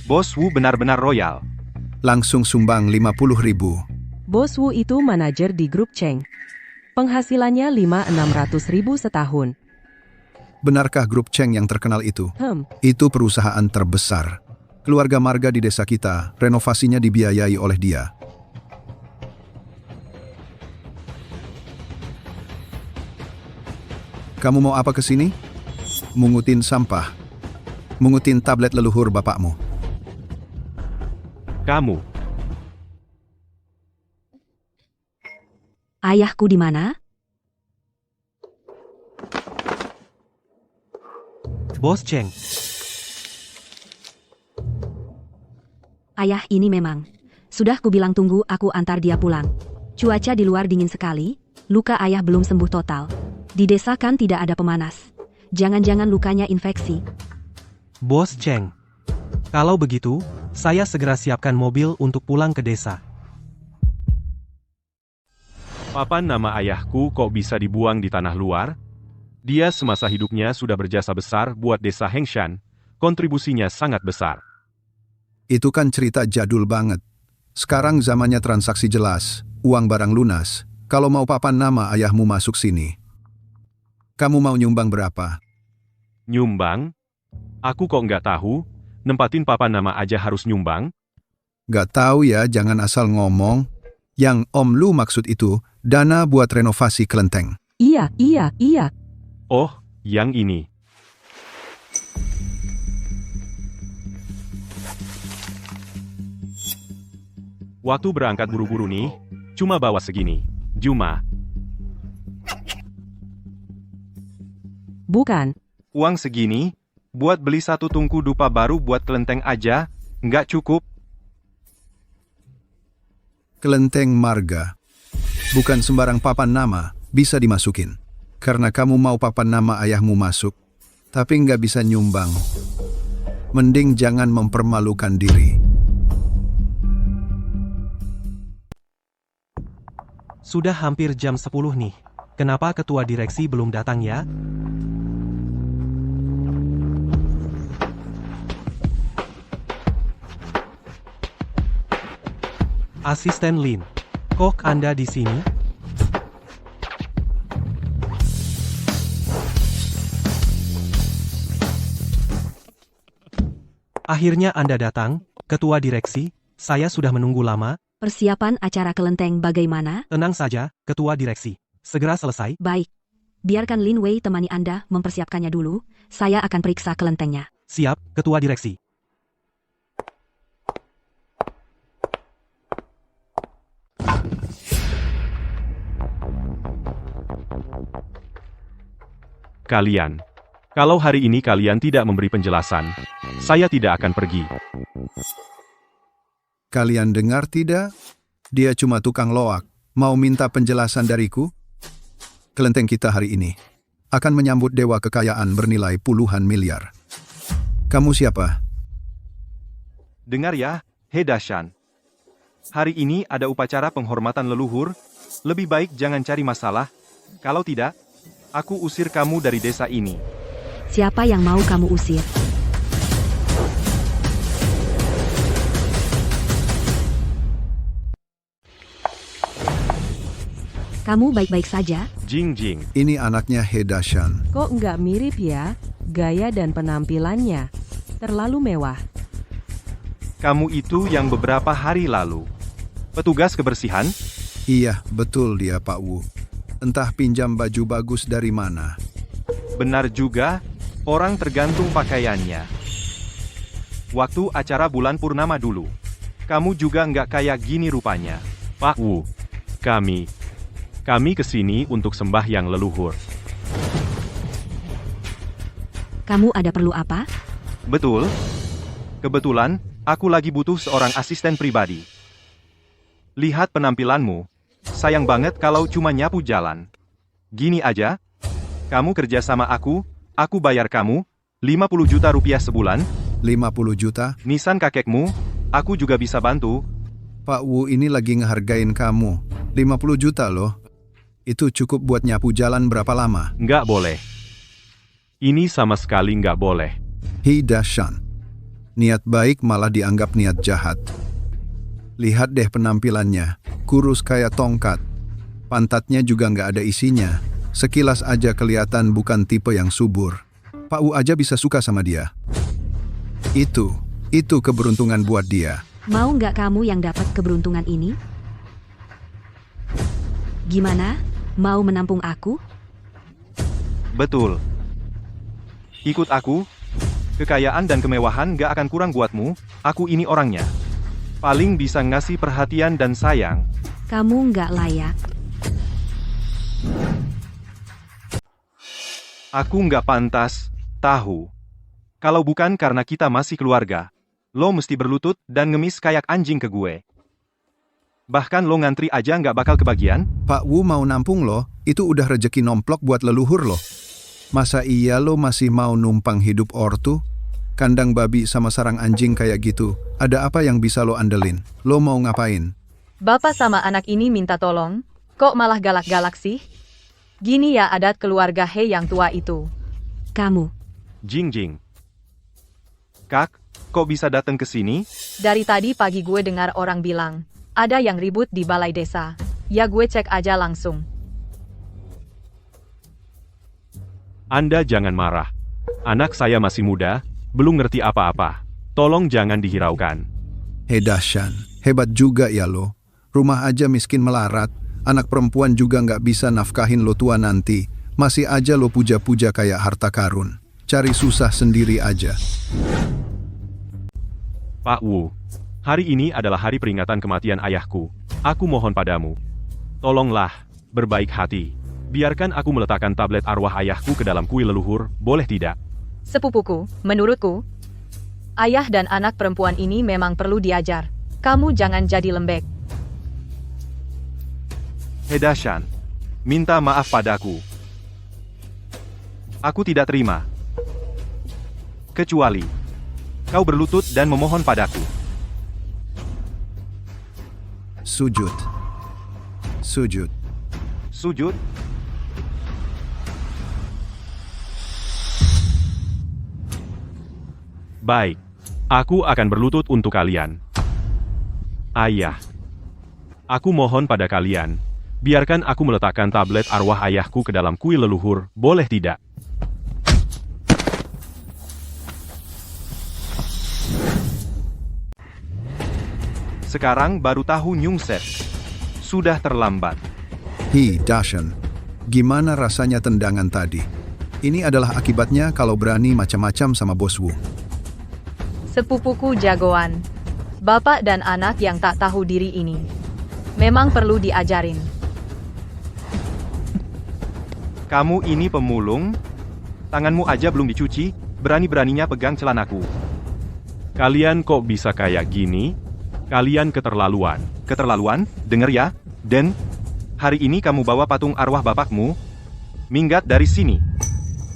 Bos Wu benar-benar royal. Langsung sumbang 50.000. Bos Wu itu manajer di grup Cheng. Penghasilannya 5.600.000 setahun. Benarkah grup Cheng yang terkenal itu? Itu perusahaan terbesar. Keluarga marga di desa kita, renovasinya dibiayai oleh dia. Kamu mau apa ke sini? Mungutin sampah. Mungutin tablet leluhur bapakmu. Kamu. Ayahku di mana? Bos Cheng. Ayah ini memang. Sudah kubilang tunggu aku antar dia pulang. Cuaca di luar dingin sekali, luka ayah belum sembuh total. Di desa kan tidak ada pemanas. Jangan-jangan lukanya infeksi. Bos Cheng. Kalau begitu, saya segera siapkan mobil untuk pulang ke desa. Papan nama ayahku kok bisa dibuang di tanah luar? Dia semasa hidupnya sudah berjasa besar buat desa Hengshan. Kontribusinya sangat besar. Itu kan cerita jadul banget. Sekarang zamannya transaksi jelas, uang barang lunas. Kalau mau papan nama ayahmu masuk sini. Kamu mau nyumbang berapa? Nyumbang? Aku kok nggak tahu, nempatin papan nama aja harus nyumbang? Gak tahu ya, jangan asal ngomong. Yang Om Lu maksud itu, dana buat renovasi kelenteng. Iya. Oh, yang ini. Waktu berangkat buru-buru nih, cuma bawa segini. Juma. Bukan. Uang segini, Buat beli 1 tungku dupa baru buat kelenteng aja, nggak cukup. Kelenteng marga. Bukan sembarang papan nama bisa dimasukin. Karena kamu mau papan nama ayahmu masuk, tapi nggak bisa nyumbang. Mending jangan mempermalukan diri. Sudah hampir jam 10 nih. Kenapa ketua direksi belum datang ya? Asisten Lin, kok Anda di sini? Akhirnya Anda datang, ketua direksi. Saya sudah menunggu lama. Persiapan acara kelenteng bagaimana? Tenang saja, ketua direksi. Segera selesai. Baik. Biarkan Lin Wei temani Anda mempersiapkannya dulu. Saya akan periksa kelentengnya. Siap, ketua direksi. Kalian. Kalau hari ini kalian tidak memberi penjelasan, saya tidak akan pergi. Kalian dengar tidak? Dia cuma tukang loak. Mau minta penjelasan dariku? Kelenteng kita hari ini akan menyambut dewa kekayaan bernilai puluhan miliar. Kamu siapa? Dengar ya, Hedashan. Hari ini ada upacara penghormatan leluhur. Lebih baik jangan cari masalah. Kalau tidak, aku usir kamu dari desa ini. Siapa yang mau kamu usir? Kamu baik-baik saja? Jing Jing. Ini anaknya Hedashan. Kok nggak mirip ya? Gaya dan penampilannya terlalu mewah. Kamu itu yang beberapa hari lalu. Petugas kebersihan? Iya, betul dia Pak Wu. Entah pinjam baju bagus dari mana. Benar juga, orang tergantung pakaiannya. Waktu acara bulan purnama dulu. Kamu juga nggak kayak gini rupanya. Pak Wu, kami kesini untuk sembahyang leluhur. Kamu ada perlu apa? Betul. Kebetulan, aku lagi butuh seorang asisten pribadi. Lihat penampilanmu. Sayang banget kalau cuma nyapu jalan. Gini aja. Kamu kerja sama aku bayar kamu 50 juta rupiah sebulan. 50 juta? Nisan kakekmu, aku juga bisa bantu. Pak Wu ini lagi ngehargain kamu. 50 juta loh. Itu cukup buat nyapu jalan berapa lama? Nggak boleh. Ini sama sekali nggak boleh. Hedashan. Niat baik malah dianggap niat jahat. Lihat deh penampilannya. Kurus kayak tongkat. Pantatnya juga nggak ada isinya. Sekilas aja kelihatan bukan tipe yang subur. Pak Wu aja bisa suka sama dia. Itu keberuntungan buat dia. Mau nggak kamu yang dapat keberuntungan ini? Gimana? Mau menampung aku? Betul. Ikut aku. Kekayaan dan kemewahan gak akan kurang buatmu. Aku ini orangnya. Paling bisa ngasih perhatian dan sayang. Kamu nggak layak. Aku nggak pantas, tahu. Kalau bukan karena kita masih keluarga, lo mesti berlutut dan ngemis kayak anjing ke gue. Bahkan lo ngantri aja nggak bakal kebagian. Pak Wu mau nampung lo, itu udah rejeki nomplok buat leluhur lo. Masa iya lo masih mau numpang hidup ortu? Kandang babi sama sarang anjing kayak gitu, ada apa yang bisa lo andelin? Lo mau ngapain? Bapak sama anak ini minta tolong, kok malah galak-galak sih? Gini ya adat keluarga He yang tua itu. Kamu. Jing Jing. Kak, kok bisa datang ke sini? Dari tadi pagi gue dengar orang bilang, ada yang ribut di balai desa. Ya gue cek aja langsung. Anda jangan marah. Anak saya masih muda, belum ngerti apa-apa. Tolong jangan dihiraukan. Hedashan, hebat juga ya lo. Rumah aja miskin melarat, anak perempuan juga nggak bisa nafkahin lo tua nanti. Masih aja lo puja-puja kayak harta karun. Cari susah sendiri aja. Pak Wu, hari ini adalah hari peringatan kematian ayahku. Aku mohon padamu. Tolonglah, berbaik hati. Biarkan aku meletakkan tablet arwah ayahku ke dalam kuil leluhur, boleh tidak? Sepupuku, menurutku, ayah dan anak perempuan ini memang perlu diajar. Kamu jangan jadi lembek. Hedashan, minta maaf padaku. Aku tidak terima. Kecuali, kau berlutut dan memohon padaku. Sujud. Sujud. Sujud? Baik, aku akan berlutut untuk kalian. Ayah, aku mohon pada kalian, biarkan aku meletakkan tablet arwah ayahku ke dalam kuil leluhur, boleh tidak? Sekarang baru tahu Nyungsep. Sudah terlambat. Hi, Dashan. Gimana rasanya tendangan tadi? Ini adalah akibatnya kalau berani macam-macam sama Bos Wu. Sepupuku jagoan. Bapak dan anak yang tak tahu diri ini. Memang perlu diajarin. Kamu ini pemulung? Tanganmu aja belum dicuci, berani-beraninya pegang celanaku. Kalian kok bisa kayak gini? Kalian keterlaluan. Keterlaluan? Dengar ya, Den. Hari ini kamu bawa patung arwah bapakmu? Minggat dari sini.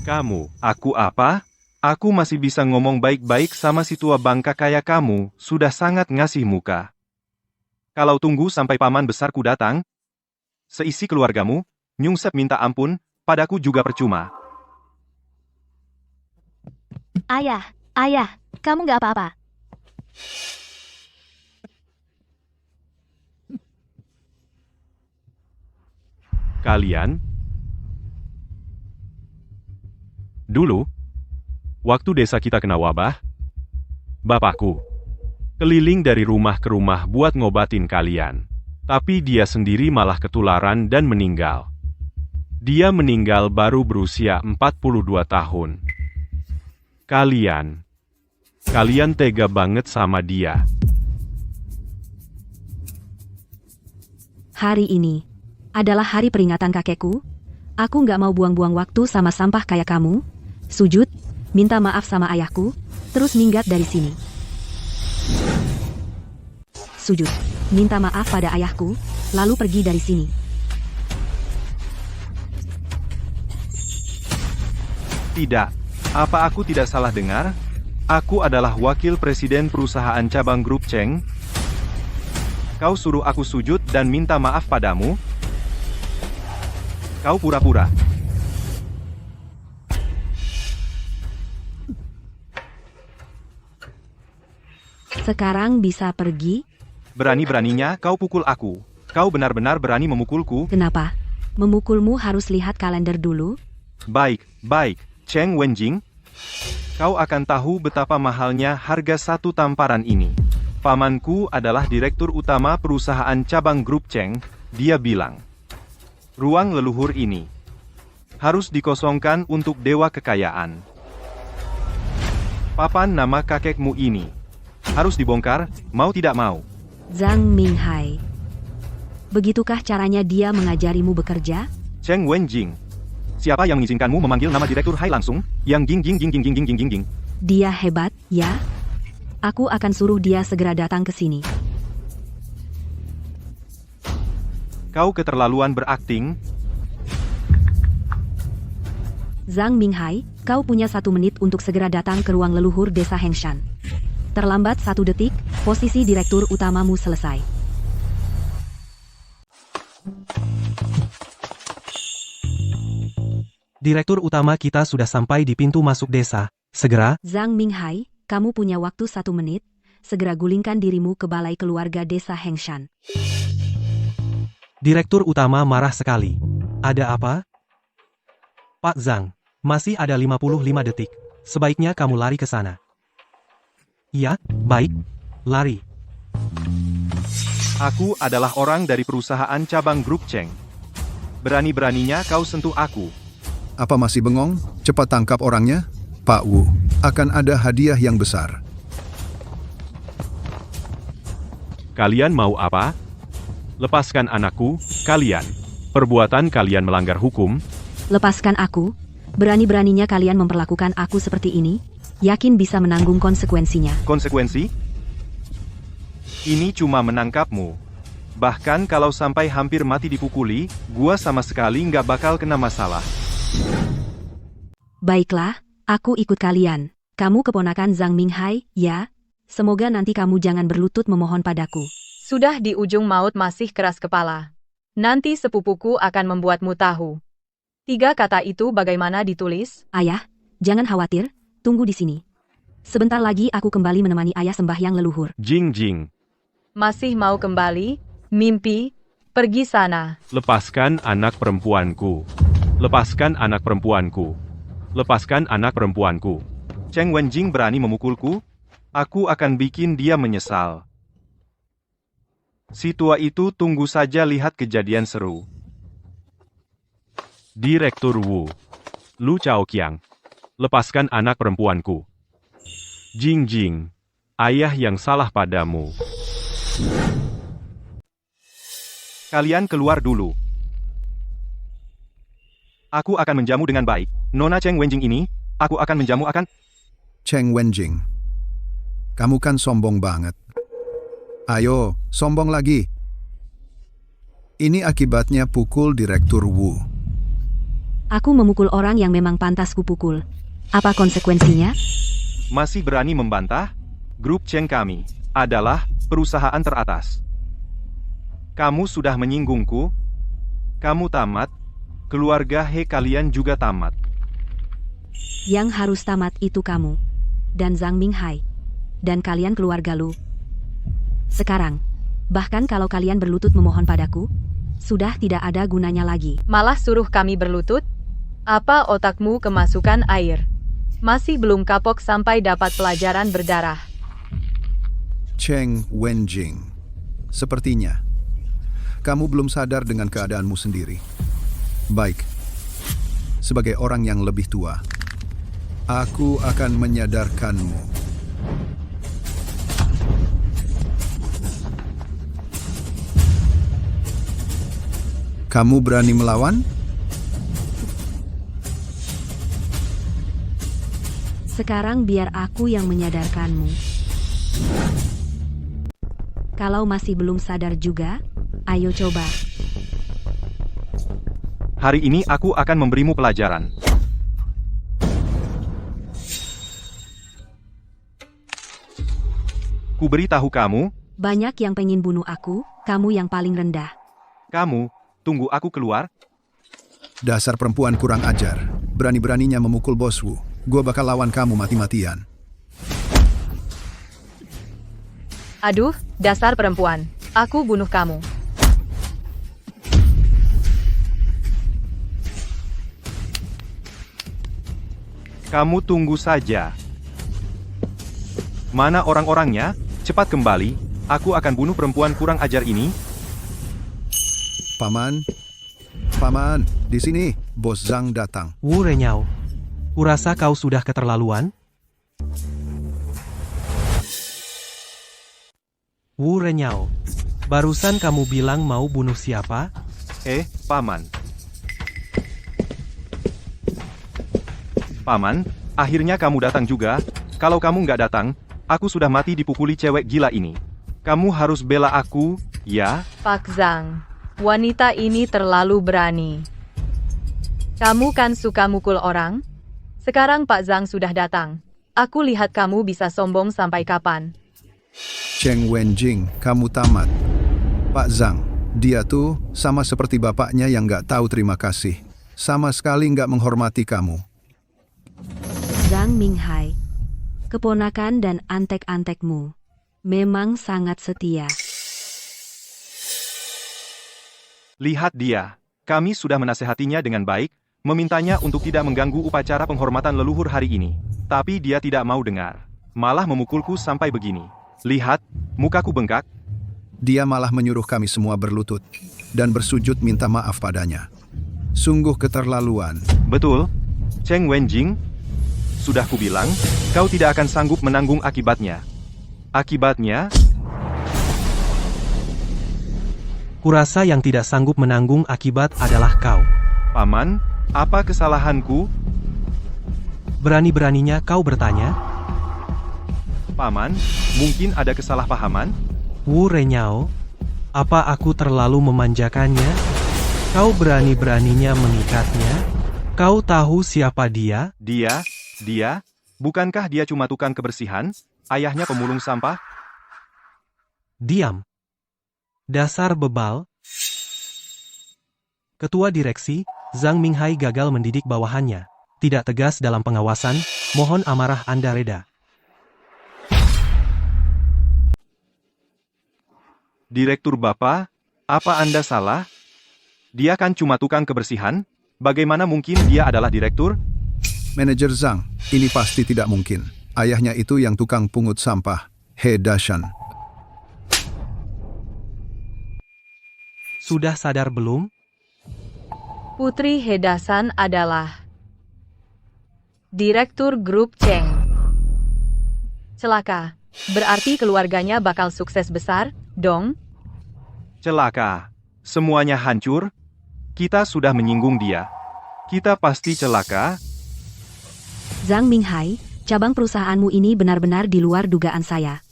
Kamu, aku apa? Aku masih bisa ngomong baik-baik sama si tua bangka kayak kamu, sudah sangat ngasih muka. Kalau tunggu sampai paman besarku datang, seisi keluargamu, Nyungsep minta ampun, padaku juga percuma. Ayah, kamu nggak apa-apa. Kalian? Dulu, waktu desa kita kena wabah, bapakku keliling dari rumah ke rumah buat ngobatin kalian. Tapi dia sendiri malah ketularan dan meninggal. Dia meninggal baru berusia 42 tahun. Kalian tega banget sama dia. Hari ini adalah hari peringatan kakekku. Aku nggak mau buang-buang waktu sama sampah kayak kamu. Sujud, minta maaf sama ayahku, terus minggat dari sini. Sujud, minta maaf pada ayahku, lalu pergi dari sini. Tidak, apa aku tidak salah dengar? Aku adalah wakil presiden perusahaan cabang grup Cheng. Kau suruh aku sujud dan minta maaf padamu? Kau pura-pura. Sekarang bisa pergi? Berani-beraninya kau pukul aku. Kau benar-benar berani memukulku? Kenapa? Memukulmu harus lihat kalender dulu? Baik. Cheng Wenjing. Kau akan tahu betapa mahalnya harga satu tamparan ini. Pamanku adalah direktur utama perusahaan cabang grup Cheng. Dia bilang, ruang leluhur ini harus dikosongkan untuk dewa kekayaan. Papan nama kakekmu ini harus dibongkar, mau tidak mau. Zhang Minghai. Begitukah caranya dia mengajarimu bekerja? Cheng Wenjing. Siapa yang mengizinkanmu memanggil nama Direktur Hai langsung? Yang ging. Dia hebat, ya? Aku akan suruh dia segera datang ke sini. Kau keterlaluan berakting. Zhang Minghai, kau punya 1 menit untuk segera datang ke ruang leluhur desa Hengshan. Terlambat 1 detik, posisi direktur utamamu selesai. Direktur utama kita sudah sampai di pintu masuk desa. Segera. Zhang Minghai, kamu punya waktu 1 menit. Segera gulingkan dirimu ke balai keluarga desa Hengshan. Direktur utama marah sekali. Ada apa? Pak Zhang, masih ada 55 detik. Sebaiknya kamu lari ke sana. Ya, baik. Lari. Aku adalah orang dari perusahaan cabang grup Cheng. Berani-beraninya kau sentuh aku. Apa masih bengong? Cepat tangkap orangnya. Pak Wu, akan ada hadiah yang besar. Kalian mau apa? Lepaskan anakku, kalian. Perbuatan kalian melanggar hukum. Lepaskan aku. Berani-beraninya kalian memperlakukan aku seperti ini? Yakin bisa menanggung konsekuensinya? Konsekuensi? Ini cuma menangkapmu. Bahkan kalau sampai hampir mati dipukuli, gua sama sekali nggak bakal kena masalah. Baiklah, aku ikut kalian. Kamu keponakan Zhang Minghai, ya? Semoga nanti kamu jangan berlutut memohon padaku. Sudah di ujung maut masih keras kepala. Nanti sepupuku akan membuatmu tahu. 3 kata itu bagaimana ditulis? Ayah, jangan khawatir, tunggu di sini. Sebentar lagi aku kembali menemani ayah sembahyang leluhur. Jing Jing. Masih mau kembali? Mimpi? Pergi sana. Lepaskan anak perempuanku. Lepaskan anak perempuanku. Lepaskan anak perempuanku. Cheng Wenjing berani memukulku? Aku akan bikin dia menyesal. Si tua itu tunggu saja lihat kejadian seru. Direktur Wu. Lu Chaoqiang. Lepaskan anak perempuanku. Jing Jing. Ayah yang salah padamu. Kalian keluar dulu. Aku akan menjamu dengan baik. Nona Cheng Wenjing ini, aku akan menjamu akan... Cheng Wenjing, kamu kan sombong banget. Ayo, sombong lagi. Ini akibatnya pukul Direktur Wu. Aku memukul orang yang memang pantas kupukul. Apa konsekuensinya? Masih berani membantah? Grup Cheng kami adalah perusahaan teratas. Kamu sudah menyinggungku. Kamu tamat. Keluarga He kalian juga tamat. Yang harus tamat itu kamu. Dan Zhang Minghai. Dan kalian keluarga Lu. Sekarang, bahkan kalau kalian berlutut memohon padaku, sudah tidak ada gunanya lagi. Malah suruh kami berlutut? Apa otakmu kemasukan air? Masih belum kapok sampai dapat pelajaran berdarah. Cheng Wenjing, sepertinya kamu belum sadar dengan keadaanmu sendiri. Baik, sebagai orang yang lebih tua, aku akan menyadarkanmu. Kamu berani melawan? Sekarang biar aku yang menyadarkanmu. Kalau masih belum sadar juga, ayo coba. Hari ini aku akan memberimu pelajaran. Ku beritahu kamu. Banyak yang pengen bunuh aku, kamu yang paling rendah. Kamu, tunggu aku keluar. Dasar perempuan kurang ajar. Berani-beraninya memukul bosku. Gua bakal lawan kamu mati-matian. Aduh, dasar perempuan. Aku bunuh kamu. Kamu tunggu saja. Mana orang-orangnya? Cepat kembali. Aku akan bunuh perempuan kurang ajar ini. Paman. Paman, di sini. Bos Zhang datang. Wu Renyao, kurasa kau sudah keterlaluan? Wu Renyao, barusan kamu bilang mau bunuh siapa? Paman. Paman, akhirnya kamu datang juga. Kalau kamu nggak datang, aku sudah mati dipukuli cewek gila ini. Kamu harus bela aku, ya? Pak Zhang, wanita ini terlalu berani. Kamu kan suka mukul orang? Sekarang Pak Zhang sudah datang. Aku lihat kamu bisa sombong sampai kapan. Cheng Wenjing, kamu tamat. Pak Zhang, dia tuh sama seperti bapaknya yang nggak tahu terima kasih. Sama sekali nggak menghormati kamu. Zhang Minghai, keponakan dan antek-antekmu, memang sangat setia. Lihat dia. Kami sudah menasehatinya dengan baik, memintanya untuk tidak mengganggu upacara penghormatan leluhur hari ini. Tapi dia tidak mau dengar. Malah memukulku sampai begini. Lihat, mukaku bengkak. Dia malah menyuruh kami semua berlutut dan bersujud minta maaf padanya. Sungguh keterlaluan. Betul, Cheng Wenjing. Sudah kubilang, kau tidak akan sanggup menanggung akibatnya. Akibatnya? Kurasa yang tidak sanggup menanggung akibat adalah kau. Paman, apa kesalahanku? Berani-beraninya kau bertanya? Paman, mungkin ada kesalahpahaman? Wu Renyao, apa aku terlalu memanjakannya? Kau berani-beraninya mengikatnya? Kau tahu siapa dia? Dia? Bukankah dia cuma tukang kebersihan? Ayahnya pemulung sampah? Diam. Dasar bebal. Ketua direksi, Zhang Minghai gagal mendidik bawahannya. Tidak tegas dalam pengawasan, mohon amarah Anda reda. Direktur Bapak, apa Anda salah? Dia kan cuma tukang kebersihan? Bagaimana mungkin dia adalah direktur? Manajer Zhang, ini pasti tidak mungkin. Ayahnya itu yang tukang pungut sampah, He Dashan. Sudah sadar belum? Putri Hedasan adalah Direktur Grup Cheng. Celaka. Berarti keluarganya bakal sukses besar, dong? Celaka. Semuanya hancur? Kita sudah menyinggung dia. Kita pasti celaka. Zhang Minghai, cabang perusahaanmu ini benar-benar di luar dugaan saya.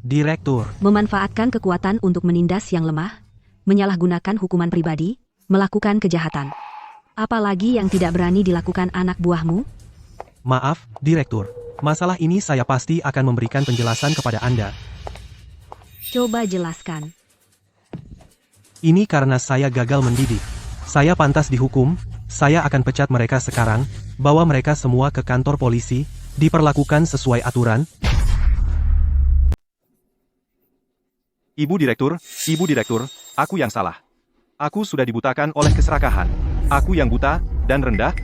Direktur. Memanfaatkan kekuatan untuk menindas yang lemah, menyalahgunakan hukuman pribadi, melakukan kejahatan. Apalagi yang tidak berani dilakukan anak buahmu? Maaf, Direktur. Masalah ini saya pasti akan memberikan penjelasan kepada Anda. Coba jelaskan. Ini karena saya gagal mendidik. Saya pantas dihukum, saya akan pecat mereka sekarang, bawa mereka semua ke kantor polisi, diperlakukan sesuai aturan. Ibu Direktur, aku yang salah. Aku sudah dibutakan oleh keserakahan. Aku yang buta dan rendah.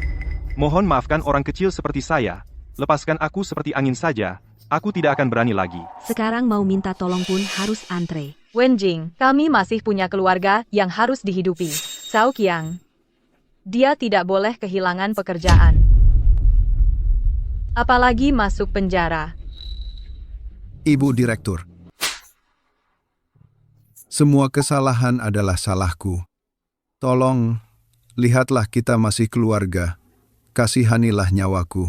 Mohon maafkan orang kecil seperti saya. Lepaskan aku seperti angin saja. Aku tidak akan berani lagi. Sekarang mau minta tolong pun harus antre. Wenjing, kami masih punya keluarga yang harus dihidupi. Cao Qiang. Dia tidak boleh kehilangan pekerjaan. Apalagi masuk penjara. Ibu Direktur. Semua kesalahan adalah salahku. Tolong, lihatlah kita masih keluarga. Kasihanilah nyawaku.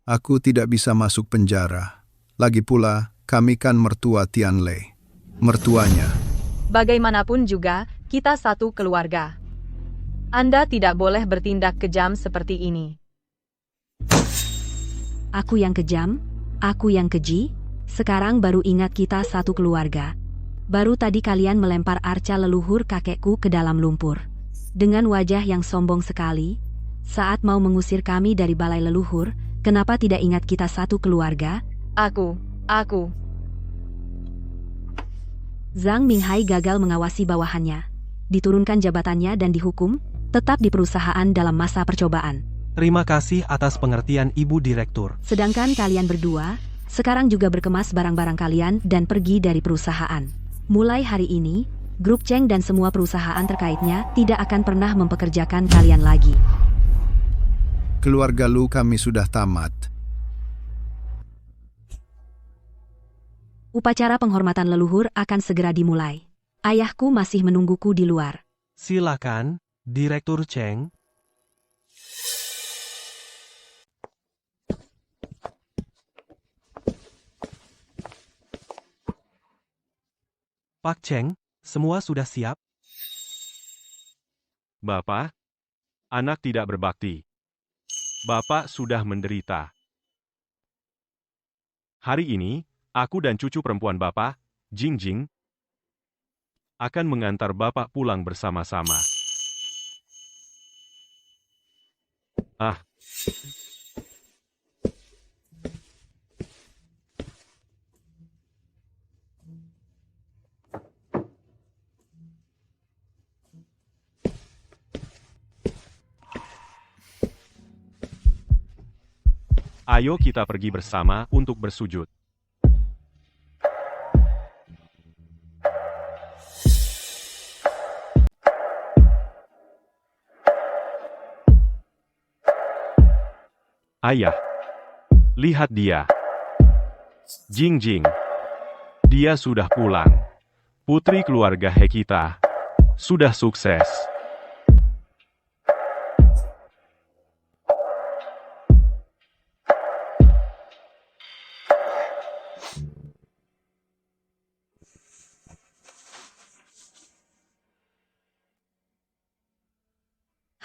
Aku tidak bisa masuk penjara. Lagi pula, kami kan mertua Tianlei. Mertuanya. Bagaimanapun juga, kita satu keluarga. Anda tidak boleh bertindak kejam seperti ini. Aku yang kejam, aku yang keji. Sekarang baru ingat kita satu keluarga. Baru tadi kalian melempar arca leluhur kakekku ke dalam lumpur. Dengan wajah yang sombong sekali, saat mau mengusir kami dari balai leluhur, kenapa tidak ingat kita satu keluarga? Aku. Zhang Minghai gagal mengawasi bawahannya. Diturunkan jabatannya dan dihukum, tetap di perusahaan dalam masa percobaan. Terima kasih atas pengertian Ibu Direktur. Sedangkan kalian berdua, sekarang juga berkemas barang-barang kalian dan pergi dari perusahaan. Mulai hari ini, Grup Cheng dan semua perusahaan terkaitnya tidak akan pernah mempekerjakan kalian lagi. Keluarga Lu kami sudah tamat. Upacara penghormatan leluhur akan segera dimulai. Ayahku masih menungguku di luar. Silakan, Direktur Cheng. Pak Cheng, semua sudah siap? Bapak, anak tidak berbakti. Bapak sudah menderita. Hari ini, aku dan cucu perempuan Bapak, Jingjing, akan mengantar Bapak pulang bersama-sama. Ayo kita pergi bersama untuk bersujud. Ayah, lihat dia. Jingjing. Dia sudah pulang. Putri keluarga He kita sudah sukses.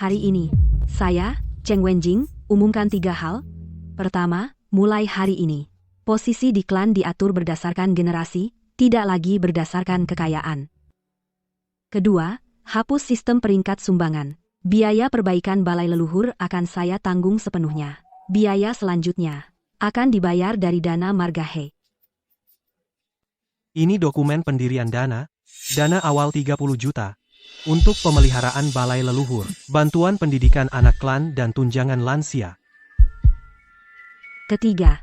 Hari ini, saya, Cheng Wenjing, umumkan 3 hal. Pertama, mulai hari ini, posisi di klan diatur berdasarkan generasi, tidak lagi berdasarkan kekayaan. Kedua, hapus sistem peringkat sumbangan. Biaya perbaikan balai leluhur akan saya tanggung sepenuhnya. Biaya selanjutnya akan dibayar dari dana Margahe. Ini dokumen pendirian dana awal 30 juta. Untuk pemeliharaan balai leluhur, bantuan pendidikan anak klan dan tunjangan lansia. Ketiga,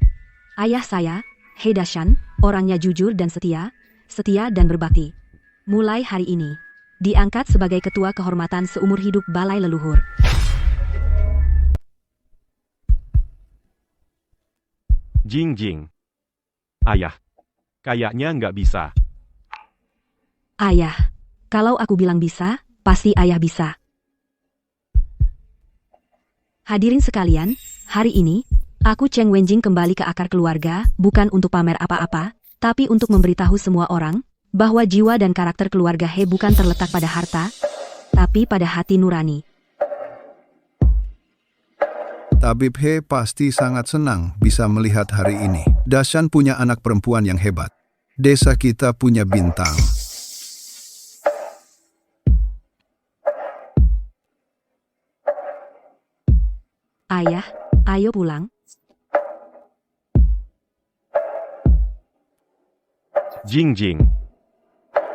ayah saya, He Dashan, orangnya jujur dan setia dan berbakti. Mulai hari ini, diangkat sebagai ketua kehormatan seumur hidup balai leluhur. Jing. Ayah, kayaknya nggak bisa. Ayah, kalau aku bilang bisa, pasti ayah bisa. Hadirin sekalian, hari ini, aku Cheng Wenjing kembali ke akar keluarga, bukan untuk pamer apa-apa, tapi untuk memberitahu semua orang, bahwa jiwa dan karakter keluarga He bukan terletak pada harta, tapi pada hati nurani. Tabib He pasti sangat senang bisa melihat hari ini. Dashan punya anak perempuan yang hebat. Desa kita punya bintang. Ayah, ayo pulang. Jing.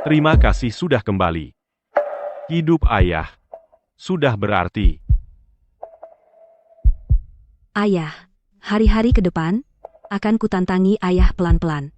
Terima kasih sudah kembali. Hidup ayah sudah berarti. Ayah, hari-hari ke depan, akan kutantangi ayah pelan-pelan.